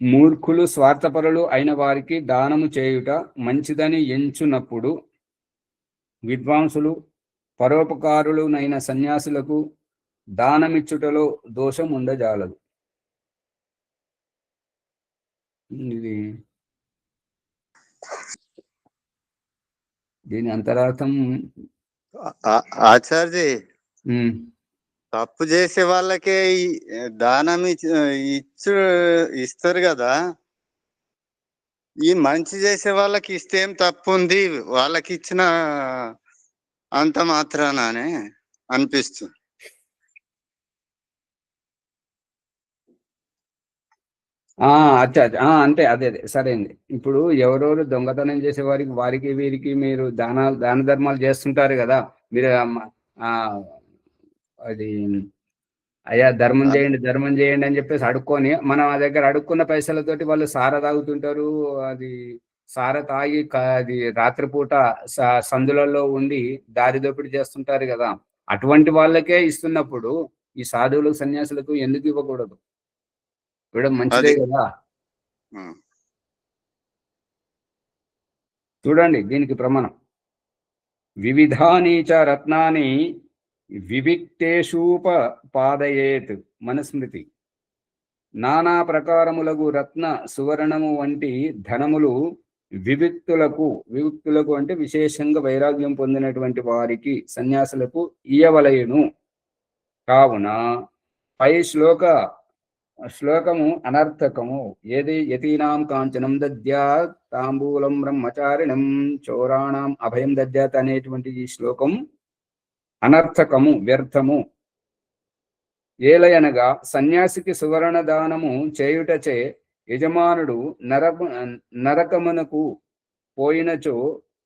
మూర్ఖులు స్వార్థపరులు అయిన వారికి దానము చేయుట మంచిదని ఎంచునప్పుడు విద్వాంసులు పరోపకారులు నైన సన్యాసులకు దానమిచ్చుటలో దోషం ఉండజాలదు. ఇది దీని అంతరార్థం ఆచార్య తప్పు చేసే వాళ్ళకే దానం ఇస్తారు కదా, ఈ మంచి చేసే వాళ్ళకి ఇస్తే ఏం తప్పు ఉంది? వాళ్ళకి ఇచ్చిన అంత మాత్రానే అనిపిస్తుంది. అచ్చా అంటే అదే సరైంది. ఇప్పుడు ఎవరెవరు దొంగతనం చేసే వారికి వీరికి మీరు దాన ధర్మాలు చేస్తుంటారు కదా, మీరు అది అయ్యా ధర్మం చేయండి అని చెప్పేసి అడుక్కొని మనం ఆ దగ్గర అడుక్కున్న పైసలతోటి వాళ్ళు సార తాగుతుంటారు. అది సార తాగి అది రాత్రిపూట సందులలో ఉండి దారి దోపిడీ చేస్తుంటారు కదా. అటువంటి వాళ్ళకే ఇస్తున్నప్పుడు ఈ సాధువులకు సన్యాసులకు ఎందుకు ఇవ్వకూడదు? ఇవ్వడం మంచిదే కదా. చూడండి దీనికి ప్రమాణం. వివిధాని చ రత్నాని వివిక్తేషూపపాదయేత్ మనుస్మృతి. నానా ప్రకారములకు రత్న సువర్ణము వంటి ధనములు వివిక్తులకు అంటే విశేషంగా వైరాగ్యం పొందినటువంటి వారికి సన్యాసులకు ఇయ్యవలయును. కావున పై శ్లోకము అనర్థకము. ఏది యతీనాం కాంచనం దద్యాత్ తాంబూలం బ్రహ్మచారిణం చోరాణం అభయం దద్యాత్ అనేటువంటి ఈ శ్లోకం అనర్థకము, వ్యర్థము. ఏలయనగా సన్యాసికి సువర్ణ దానము చేయుటచే యజమానుడు నరకమునకు పోయినచో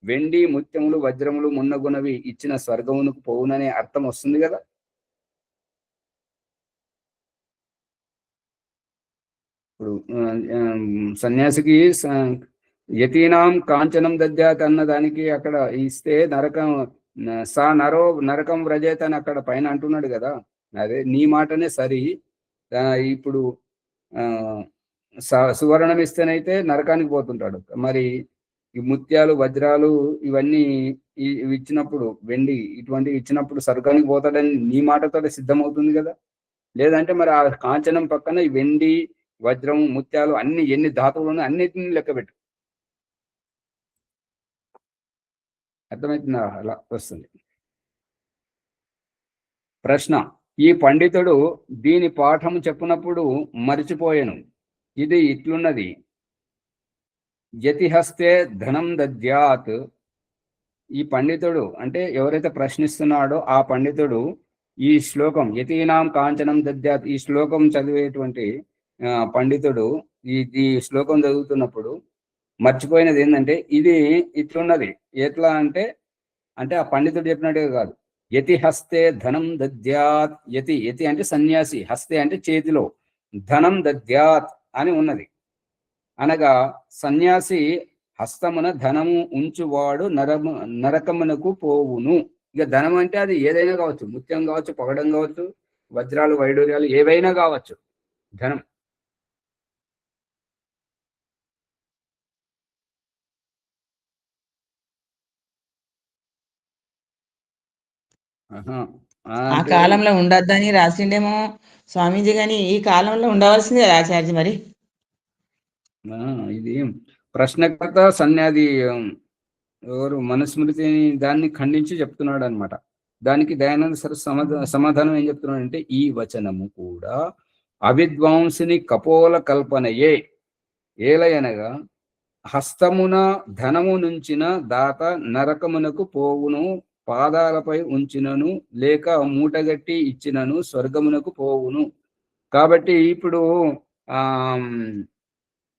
వెండి ముత్యములు వజ్రములు మున్నగునవి ఇచ్చిన స్వర్గమునకు పోవుననే అర్థం వస్తుంది కదా. ఇప్పుడు సన్యాసికి యతీనాం కాంచనం దద్యాత్ అన్న దానికి అక్కడ ఇస్తే నరకం వ్రజేత అని అక్కడ పైన అంటున్నాడు కదా. అదే నీ మాటనే సరి. ఇప్పుడు సువర్ణం ఇస్తేనైతే నరకానికి పోతుంటాడు. మరి ఈ ముత్యాలు వజ్రాలు ఇవన్నీ ఇచ్చినప్పుడు, వెండి ఇటువంటివి ఇచ్చినప్పుడు స్వర్గానికి పోతాడని నీ మాటతో సిద్ధమవుతుంది కదా. లేదంటే మరి ఆ కాంచనం పక్కన ఈ వెండి వజ్రం, ముత్యాలు అన్ని ఎన్ని ధాతువులు ఉన్నాయి అన్నిటిని లెక్క పెట్టు. అర్థమవుతుందా? అలా వస్తుంది. ప్రశ్న: ఈ పండితుడు దీని పాఠము చెప్పినప్పుడు మరిచిపోయాను. ఇది ఇట్లున్నది: యతిహస్తే ధనం దద్యాత్. ఈ పండితుడు అంటే ఎవరైతే ప్రశ్నిస్తున్నాడో ఆ పండితుడు ఈ శ్లోకం యతీనాం కాంచనం దద్యాత్, ఈ శ్లోకం చదివేటువంటి పండితుడు ఈ శ్లోకం చదువుతున్నప్పుడు మర్చిపోయినది ఏంటంటే ఇది ఇట్లున్నది. ఎట్లా అంటే ఆ పండితుడు చెప్పినట్టుగా కాదు. యతి హస్తే ధనం దద్యాత్. యతి అంటే సన్యాసి, హస్తే అంటే చేతిలో, ధనం దద్యాత్ అని ఉన్నది. అనగా సన్యాసి హస్తమున ధనము ఉంచువాడు నరకమునకు పోవును. ఇక ధనం అంటే అది ఏదైనా కావచ్చు, ముత్యం కావచ్చు, పగడం కావచ్చు, వజ్రాలు, వైడూర్యాలు ఏవైనా కావచ్చు. ధనం ఆ కాలంలో ఉండొద్దని రాసిండేమో స్వామీజీ, గాని ఈ కాలంలో ఉండవలసిందే ఆచార్య. మరి ఇది ప్రశ్నకర్త సన్యాది ఎవరు మనుస్మృతిని దాన్ని ఖండించి చెప్తున్నాడు అనమాట. దానికి దయానంద సరస్వతి సమాధానం ఏం చెప్తున్నాడు అంటే, ఈ వచనము కూడా అవిద్వాంసుని కపోల కల్పనయే. ఏలయనగా హస్తమున ధనము నుంచిన దాత నరకమునకు పోవును, పాదాలపై ఉంచినను లేక మూటగట్టి ఇచ్చినను స్వర్గమునకు పోవును. కాబట్టి ఇప్పుడు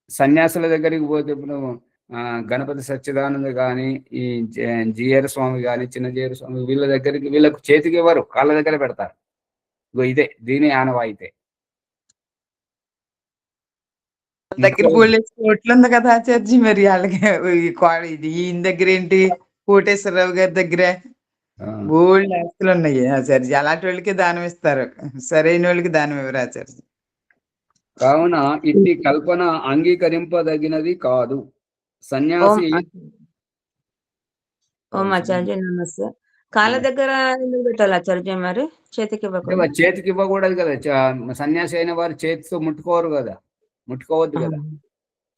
సన్యాసుల దగ్గరికి పోతే ఇప్పుడు గణపతి సచ్చిదానంద కానీ, ఈ జిఆర్ స్వామి కానీ, చిన్న జిఆర్ స్వామి, వీళ్ళ దగ్గరికి వీళ్ళకు చేతికి ఇవ్వరు, కాళ్ళ దగ్గర పెడతారు. ఇదే దీని ఆనవాయితే. దగ్గర కోట్లు ఉంది కదా ఆచార్జీ, మరి వాళ్ళకి ఈయన దగ్గర ఏంటి, కోటేశ్వరరావు గారి దగ్గర బోల్డ్ ఆస్తులు ఉన్నాయి ఆచార్జీ. అలాంటి వాళ్ళకి దానం ఇస్తారు, సరైన వాళ్ళకి దానం ఇవ్వరు ఆచార్జీ. కావున ఇట్టి కల్పన అంగీకరింపదగినది కాదు. సన్యాసి ఓం ఆచార్య నమస్తే. కాళ్ళ దగ్గర ఎందుకు పెట్టాలి ఆచార్య? మరి చేతికి చేతికి ఇవ్వకూడదు కదా. సన్యాసి అయిన వారు చేతితో ముట్టుకోరు కదా, ముట్టుకోవద్దు కదా.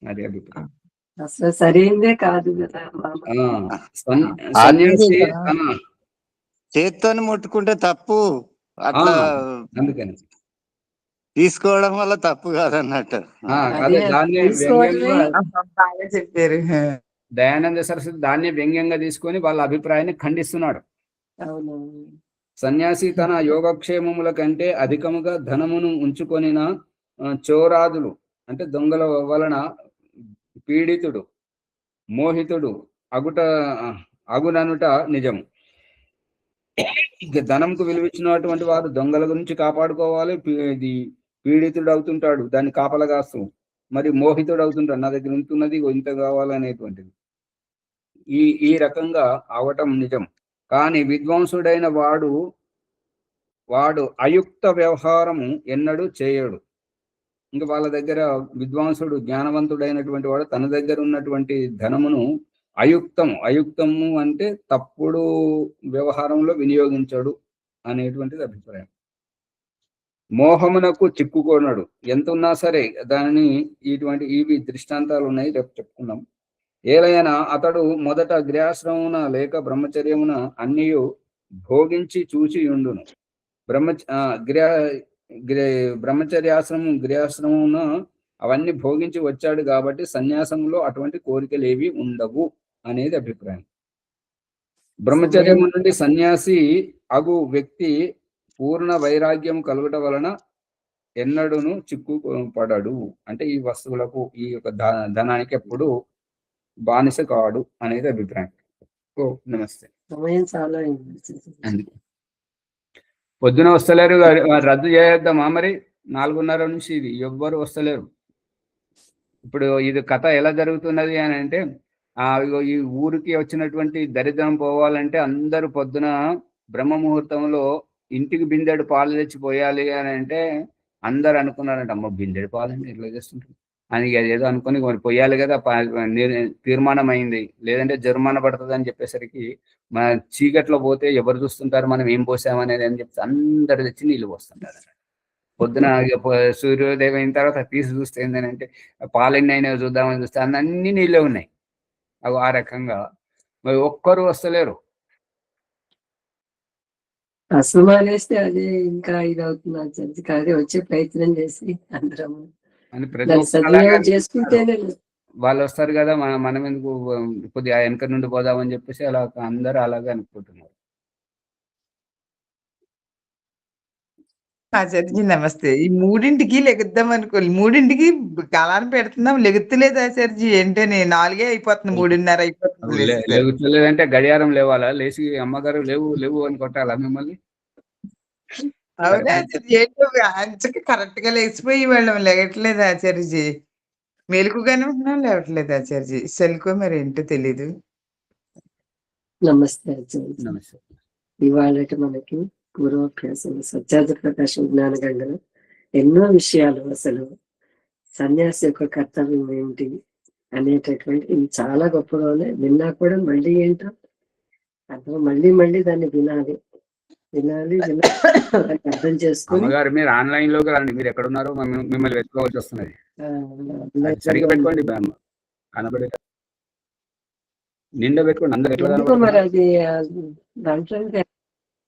అది అభిప్రాయం. అసలు సరైనదే కాదు కదా. సన్యాసి చేతితో ముట్టుకుంటే తప్పు, అట్లా అందుకని తీసుకోవడం వల్ల తప్పు కాదన్నట్టు. చెప్పారు దయానంద సరస్వతి దాన్ని వ్యంగ్యంగా తీసుకొని వాళ్ళ అభిప్రాయాన్ని ఖండిస్తున్నాడు. సన్యాసి తన యోగక్షేమముల కంటే అధికముగా ధనమును ఉంచుకొనిన చోరాదులు అంటే దొంగల వలన పీడితుడు, మోహితుడు అగుననుట నిజము. ఇక ధనంకు విలువిచ్చినటువంటి వారు దొంగల గురించి కాపాడుకోవాలి. పీడితుడు అవుతుంటాడు, దాన్ని కాపలగాస్తూ, మరి మోహితుడు అవుతుంటాడు, నా దగ్గర ఉంటున్నది ఇంత కావాలనేటువంటిది. ఈ రకంగా అవటం నిజం. కానీ విద్వాంసుడైన వాడు అయుక్త వ్యవహారము ఎన్నడూ చేయడు. ఇంకా వాళ్ళ దగ్గర విద్వాంసుడు, జ్ఞానవంతుడైనటువంటి వాడు తన దగ్గర ఉన్నటువంటి ధనమును అయుక్తము అంటే తప్పుడు వ్యవహారంలో వినియోగించడు అనేటువంటిది అభిప్రాయం. మోహమునకు చిక్కుకోనడు. ఎంత ఉన్నా సరే దానిని ఇవి దృష్టాంతాలు ఉన్నాయి, రేపు చెప్పుకున్నాం. ఏలైనా అతడు మొదట గృహాశ్రమున లేక బ్రహ్మచర్యమున అన్నీ భోగించి చూచి ఉండును. గృహాశ్రమున అవన్నీ భోగించి వచ్చాడు కాబట్టి సన్యాసంలో అటువంటి కోరికలు ఏవి ఉండవు అనేది అభిప్రాయం. బ్రహ్మచర్యము నుండి సన్యాసి అగు వ్యక్తి పూర్ణ వైరాగ్యం కలుగుట వలన ఎన్నడూను చిక్కుపడడు. అంటే ఈ వస్తువులకు, ఈ యొక్క ధనానికి ఎప్పుడు బానిస కాడు అనేది అభిప్రాయం. ఓ నమస్తే. పొద్దున వస్తలేరు, రద్దు చేద్దామా మరి? 4:30 నుంచి ఇది ఎవ్వరు వస్తలేరు. ఇప్పుడు ఇది కథ ఎలా జరుగుతున్నది అని అంటే, ఈ ఊరికి వచ్చినటువంటి దరిద్రం పోవాలంటే అందరూ పొద్దున బ్రహ్మ ముహూర్తంలో ఇంటికి బిందెడు పాలు తెచ్చి పోయాలి అని అంటే అందరు అనుకున్నారంట, అమ్మ బిందెడు పాలంటే ఎట్లా చేస్తుంటారు అని ఏదో అనుకుని పోయాలి కదా, తీర్మానం అయింది. లేదంటే జుర్మానా పడుతుంది అని చెప్పేసరికి మన చీకట్లో పోతే ఎవరు చూస్తుంటారు మనం ఏం పోసామనేది అని చెప్పి అందరు తెచ్చి నీళ్ళు పోస్తుంటారు. పొద్దున సూర్యోదయం అయిన తర్వాత తీసి చూస్తే ఏంటంటే పాలెన్ని అయినా చూద్దామని చూస్తే అన్నీ నీళ్ళే ఉన్నాయి. అవి ఆ రకంగా మరి ఒక్కరు వస్తలేరు. అసలు మానేస్తే అదే ఇంకా ఇదవుతుంది ఆచార్య. అదే వచ్చే ప్రయత్నం చేసి అందరం అని ప్రతి దాన్ని ఒక్కరు అలాగే సద్వినియోగం అనుకుంటున్నారు. చేసుకుంటేనే వాళ్ళు వస్తారు కదా, మనం ఎందుకు కొద్దిగా వెనక నుండి పోదామని చెప్పేసి అలా అందరూ అలాగే అనుకుంటున్నారు. ఆచార్యజీ నమస్తే. ఈ 3ంటికి లెగుద్దాం అనుకోండి, 3ంటికి అలారం పెడుతున్నాం, లెగుత్తలేదు ఆచార్యజీ. ఏంటని 4 అయిపోతుంది, 3:30 అయిపోతుంది లేస్తే. లేదంటే గడియారం లేవాలా? లేచి అమ్మగారు లేవు లేవు అని కొట్టాలా మిమ్మల్ని? అవునా ఆచార్య, ఏంటో అంచక కరెక్ట్ గా లేచిపోయి వాళ్ళం లెగట్లేదు ఆచార్యజీ. మెలకుగానే ఉంటున్నాం, లేవట్లేదు ఆచార్యజీ. సెల్కో మరి ఏంటో తెలీదు. నమస్తే ఆచార్య. నమస్తే. ఇవాళకి మనకి పూర్వాభ్యాసం సత్యార్థ ప్రకాశం జ్ఞాన గంగలో ఎన్నో విషయాలు, అసలు సన్యాసి యొక్క కర్తవ్యం ఏంటి అనేటటువంటి ఇవి చాలా గొప్పగా ఉన్నాయి. విన్నా కూడా మళ్ళీ ఏంటో అర్థం, మళ్ళీ దాన్ని వినాలి అర్థం చేసుకుని. అమ్మగారు మీరు ఆన్లైన్ లోకి రండి. మీరు ఎక్కడ ఉన్నారో మిమ్మల్ని వెతుకోవాల్సి వస్తున్నది. సరిగ్గా పెట్టుకోండి, కనబడే నిండా పెట్టుకోండి. అందరు మరి అది దాంట్లో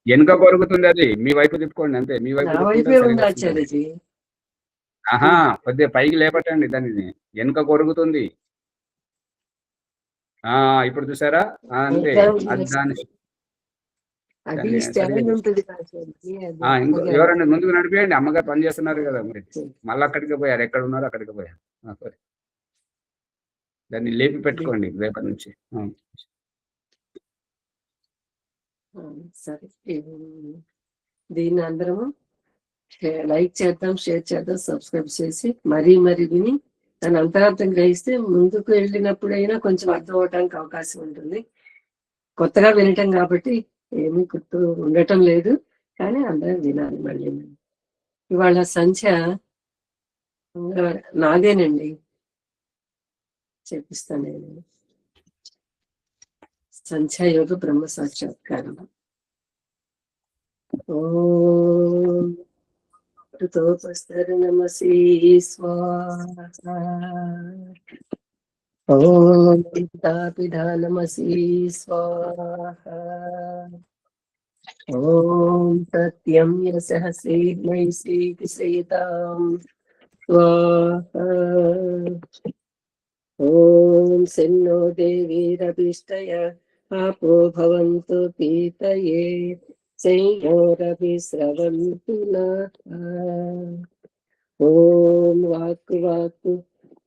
వెనుక కొరుకుతుంది, అది మీ వైపు తిప్పుకోండి అంతే. మీ వైపు వైపే ఉంది ఆచార్యజీ. ఆహా, కొద్దిగా పైకి లేపటండి దాన్ని. వెనుక కొరుకుతుంది. ఇప్పుడు చూసారా? అంతే. ఇంకో ఎవరన్నా ముందుకు నడిపేయండి. అమ్మగారు పని చేస్తున్నారు కదా, మరి మళ్ళీ అక్కడికి పోయారు. ఎక్కడ ఉన్నారో అక్కడికి పోయారు. సరే, దాన్ని లేపి పెట్టుకోండి రేపటి నుంచి. సరే, దీన్ని అందరము లైక్ చేద్దాం, షేర్ చేద్దాం, సబ్స్క్రైబ్ చేసి మరీ విని దాని అంతరార్థం గ్రహిస్తే ముందుకు వెళ్ళినప్పుడైనా కొంచెం అర్థం అవడానికి అవకాశం ఉంటుంది. కొత్తగా వినటం కాబట్టి ఏమీ గుర్తు ఉండటం లేదు, కానీ అందరం వినాలి. మళ్ళీ ఇవాళ సంఖ్య నాదేనండి, చెప్పిస్తాను నేను. సంఖ్యాయోగ బ్రహ్మ సాక్షాత్కారం. ఓం నమసి స్వాహా. ఓం పితాపిధానమసి స్వాహా. ఓం సత్యం యశః శ్రీమై శ్రీతాం స్వాహా. ఓం శన్నో దేవీరభిష్టయ ఆపో భవంతు పీతయే సంయోరభిస్రవంతు నః. ఓం వాక్కు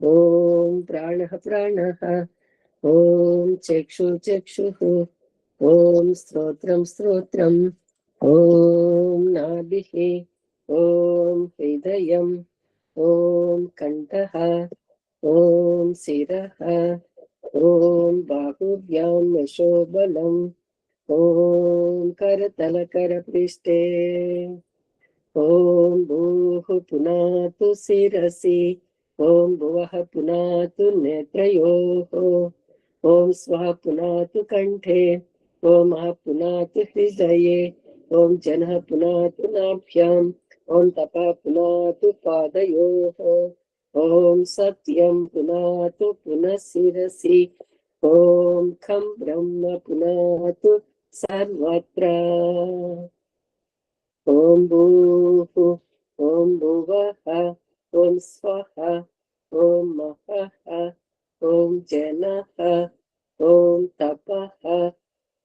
ఓం ప్రాణః ఓం చక్షుః ఓం శ్రోత్రం ఓం నాభిః ఓం హృదయం ఓం కంఠః ఓం శిరః ఓం బాహుభ్యాం యశోబలం ఓం కరతలకరపృష్ఠే ఓం భూః పునాతు శిరసి ఓం భువః పునాతు నేత్రయోః ఓం స్వః పునాతు కంఠే ఓం పునాతు హృదయే ఓం జనః పునాతు నాభ్యాం ఓం తపః పునాతు పాదయోః ఓం సత్యం పునాతు పునః శిరసి ఓం ఖం బ్రహ్మ పునాతు సర్వత్ర. ఓం భూః ఓం భువః ఓం స్వః ఓం మహః ఓం జనః ఓం తపః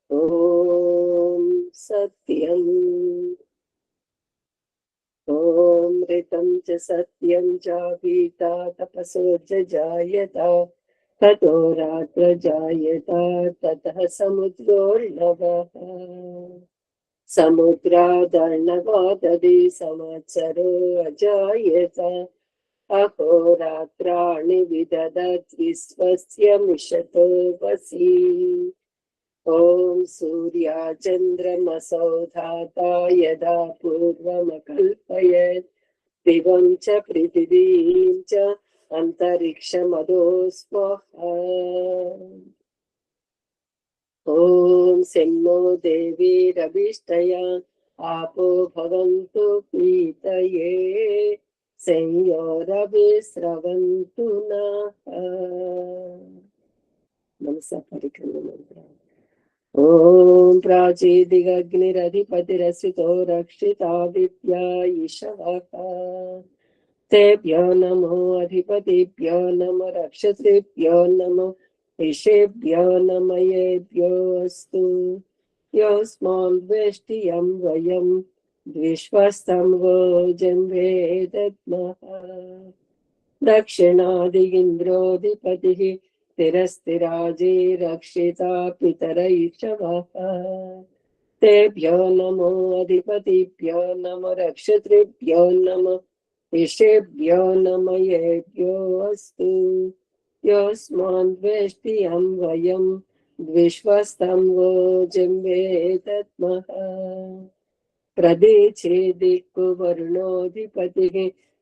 ఓం సత్యం. ఓం ఋతం చ సత్యం చాపీతా తపసో జాయత తతో రాత్ర జాయత తతః సముద్రోర్ణవః. సముద్రాదర్ణవాదది సంవత్సరో అజాయత అహోరాత్రాణి విదదత్ విశ్వస్య మిషతో వసి. ఓం సూర్యా చంద్రమసౌ ధాతా యదా పూర్వమకల్పయత్ దివం చ పృథివీం చ అంతరిక్షమదో స్వహా. ఓం శన్నో దేవీరభిష్టయ आपो भवन्तु पीतये संयोरभिस्रवन्तु नः। मनसा परिक्रम्य ॐ प्राचीदिगग्निरधिपतिरसितो रक्षितादित्या ईशवः तेभ्यो नमो अधिपतिभ्यो नमो रक्षत्रिभ्यो नमो ऋषेभ्यो नमयेभ्यो अस्तु योऽस्मान् वेष्टियं वयं द्विष्वस्तं वो जन्मे दद्मः दक्षिणादिगिन्द्रोऽधिपतिः स्थिरस्थिराजे रक्षिता पितर ईशवः तेभ्यो नमो अधिपतिभ्यो नमो रक्षत्रिभ्यो नमो ऋषेभ्यो नमयेभ्यो अस्तु योऽस्मान् वेष्टियं वयं द्विष्वस्तं वो जन्मे दद्मः प्रदेशे दिक्कु वरुणोऽधिपतिः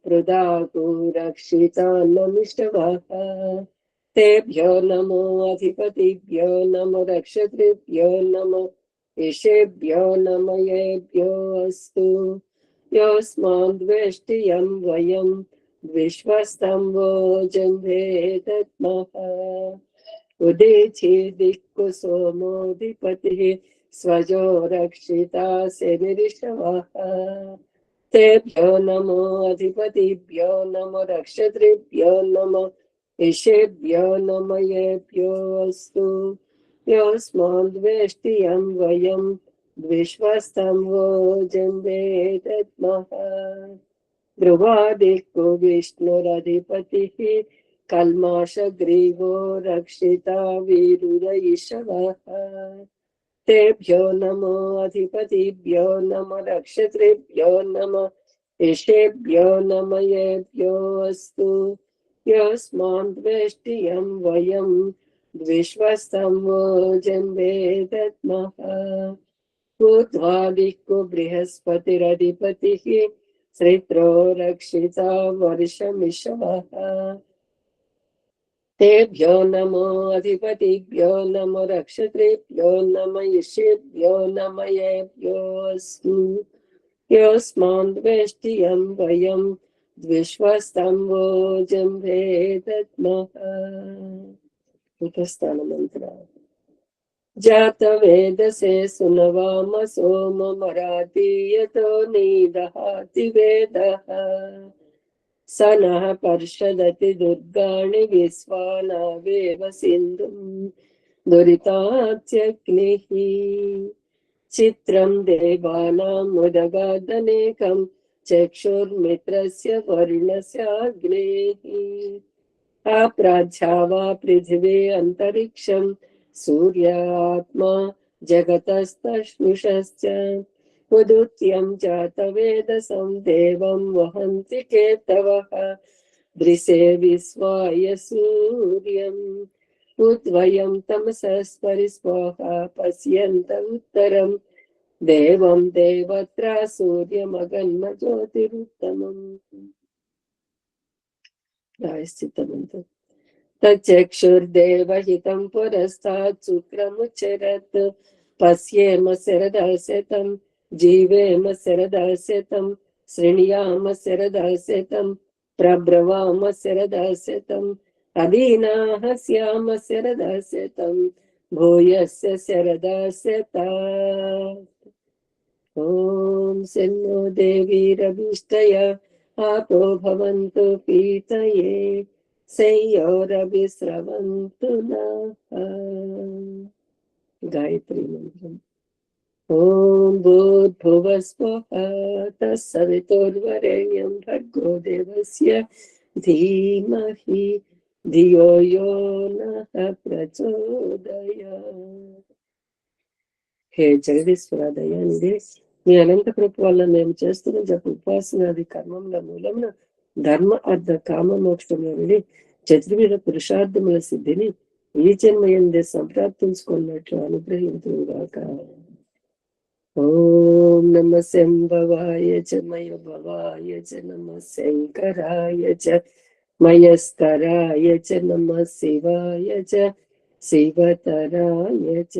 पृदातु रक्षिता नमिष्टवः तेभ्यो नमो अधिपतिभ्यो नमो रक्षत्रिभ्यो नमो ऋषेभ्यो नमयेभ्यो अस्तु योऽस्मान् वेष्टियं वयं द्विष्वस्तं वो जन्मे दद्मः उदेचे दिक्कु सोमोऽधिपतिः स्वजो रक्षिता सेनिरिषवः तेभ्यो नमो अधिपतिभ्यो नमो रक्षत्रिभ्यो नमो ऋषेभ्यो नमयेभ्यो अस्तु योऽस्मान् वेष्टियं वयं द्विष्वस्तं वो जन्मे दद्मः ध्रुवादिक्को विष्णुरधिपतिः कल्माषग्रीवो रक्षिता वीरुरईशवः तेभ्यो नमो अधिपतिभ्यो नमो रक्षत्रिभ्यो नमो ऋषेभ्यो नमयेभ्यो अस्तु योऽस्मान् वेष्टियं वयं द्विष्वस्तं वो जन्मे दद्मः ऊर्ध्वादिक्को बृहस्पतिरधिपतिः श्रित्रो रक्षिता वर्षमिषवः तेभ्यो नमो अधिपतिभ्यो नमो रक्षत्रिभ्यो नमो ऋषिभ्यो नमयेभ्यो अस्तु योऽस्मान् वेष्टियं वयं द्विष्वस्तं वो जन्मे दद्मः उपस्थानमन्त्र जातवेदसे सुनवाम सोममरातीयतो निदहाति वेदः स नः पर्षदति दुर्गाणि विश्वानावेव सिन्धुं दुरितात्यग्निः चित्रं देवानां मुदगादनेकं चक्षुर्मित्रस्य वर्णस्य अग्नेः अप्राध्यावा पृथिवी अन्तरिक्षं सूर्यात्मा जगतस्तश्नुषश्च उदुत्यं जातवेदसं देवं वहन्ति केतवः दृशे विश्वाय सूर्यम् उद्वयं तमसस्परिस्वाहा पश्यन्त उत्तरं देवं देवत्रा सूर्यमगन्म ज्योतिरुत्तमम् प्रायश्चित्तमन्त्रम् तच्चक्षुर्देवहितं पुरस्तात् शुक्रमुच्चरत् पश्येम शरदस्यतं जीवेम शरदस्यतं शृणुयाम शरदस्यतं प्रब्रवाम शरदस्यतं अदीनाः स्याम शरदस्यतं भूयस्य शरदस्यतात् ॐ शन्नो देवीरभिष्टय आपो भवन्तु पीतये संयोरभिस्रवन्तु नः गायत्री मंत्रम् ॐ भूर्भुवस्वः तत्सवितुर्वरेण्यं भर्गो देवस्य धीमहि धियो यो नः प्रचोदयात् హే జగదీశ్వర దయానిధి మీ అనంత కృప వల్ల మేము చేస్తున్న జప ఉపాసన అది కర్మముల మూలమున ధర్మ అర్థ కామ మోక్షముల వెళ్ళి చతుర్విధ పురుషార్థముల సిద్ధిని ఈ జన్మయందే సంప్రాప్తించుకున్నట్లు అనుగ్రహించుగాక. ఓం నమ శంభవాయ చ మయ భవాయ చ నమ శంకరాయ చ మయస్కరాయ చ నమ శివాయ చ శివతరాయ చ.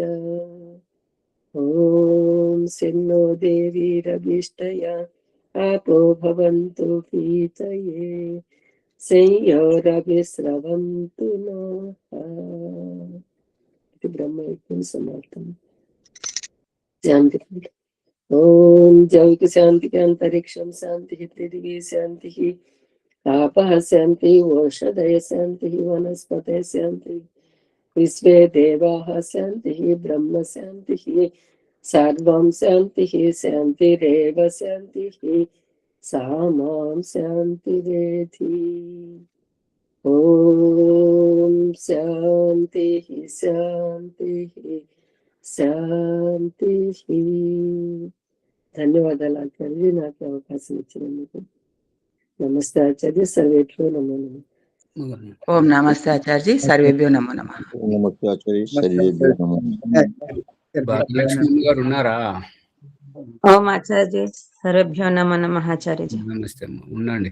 ఓం సిన్నో దేవి రవిష్టయ आपो भवन्तु पीतये संयोरभिस्रवन्तु नः। इति ब्रह्मयज्ञं समाप्तम्। शान्ति। ओम जैविक शांति के अंतरिक्षम शांति पृथ्वी शांति आपः शांति औषधय शांति वनस्पतय शांति विश्वे देवाः शांति ब्रह्म शांति सर्वं शांति शांतिरेव शांति सा मां शांतिरेधि। ओम शांति शांति శాంతి. ధన్యవాదాలు ఆచార్య, నాకు అవకాశం ఇచ్చినందుకు. నమస్తే ఆచార్య, సర్వేభ్యో నమో నమః. ఓం నమస్తే ఆచార్య, సర్వేభ్యో నమో నమః. నమస్తే ఆచార్య, సర్వేభ్యో నమో నమః. భాగ్యలక్ష్మి గారు ఉన్నారా? ఓం ఆచార్య, సర్వేభ్యో నమో నమః ఆచార్య. నమస్తే అమ్మ, ఉండండి.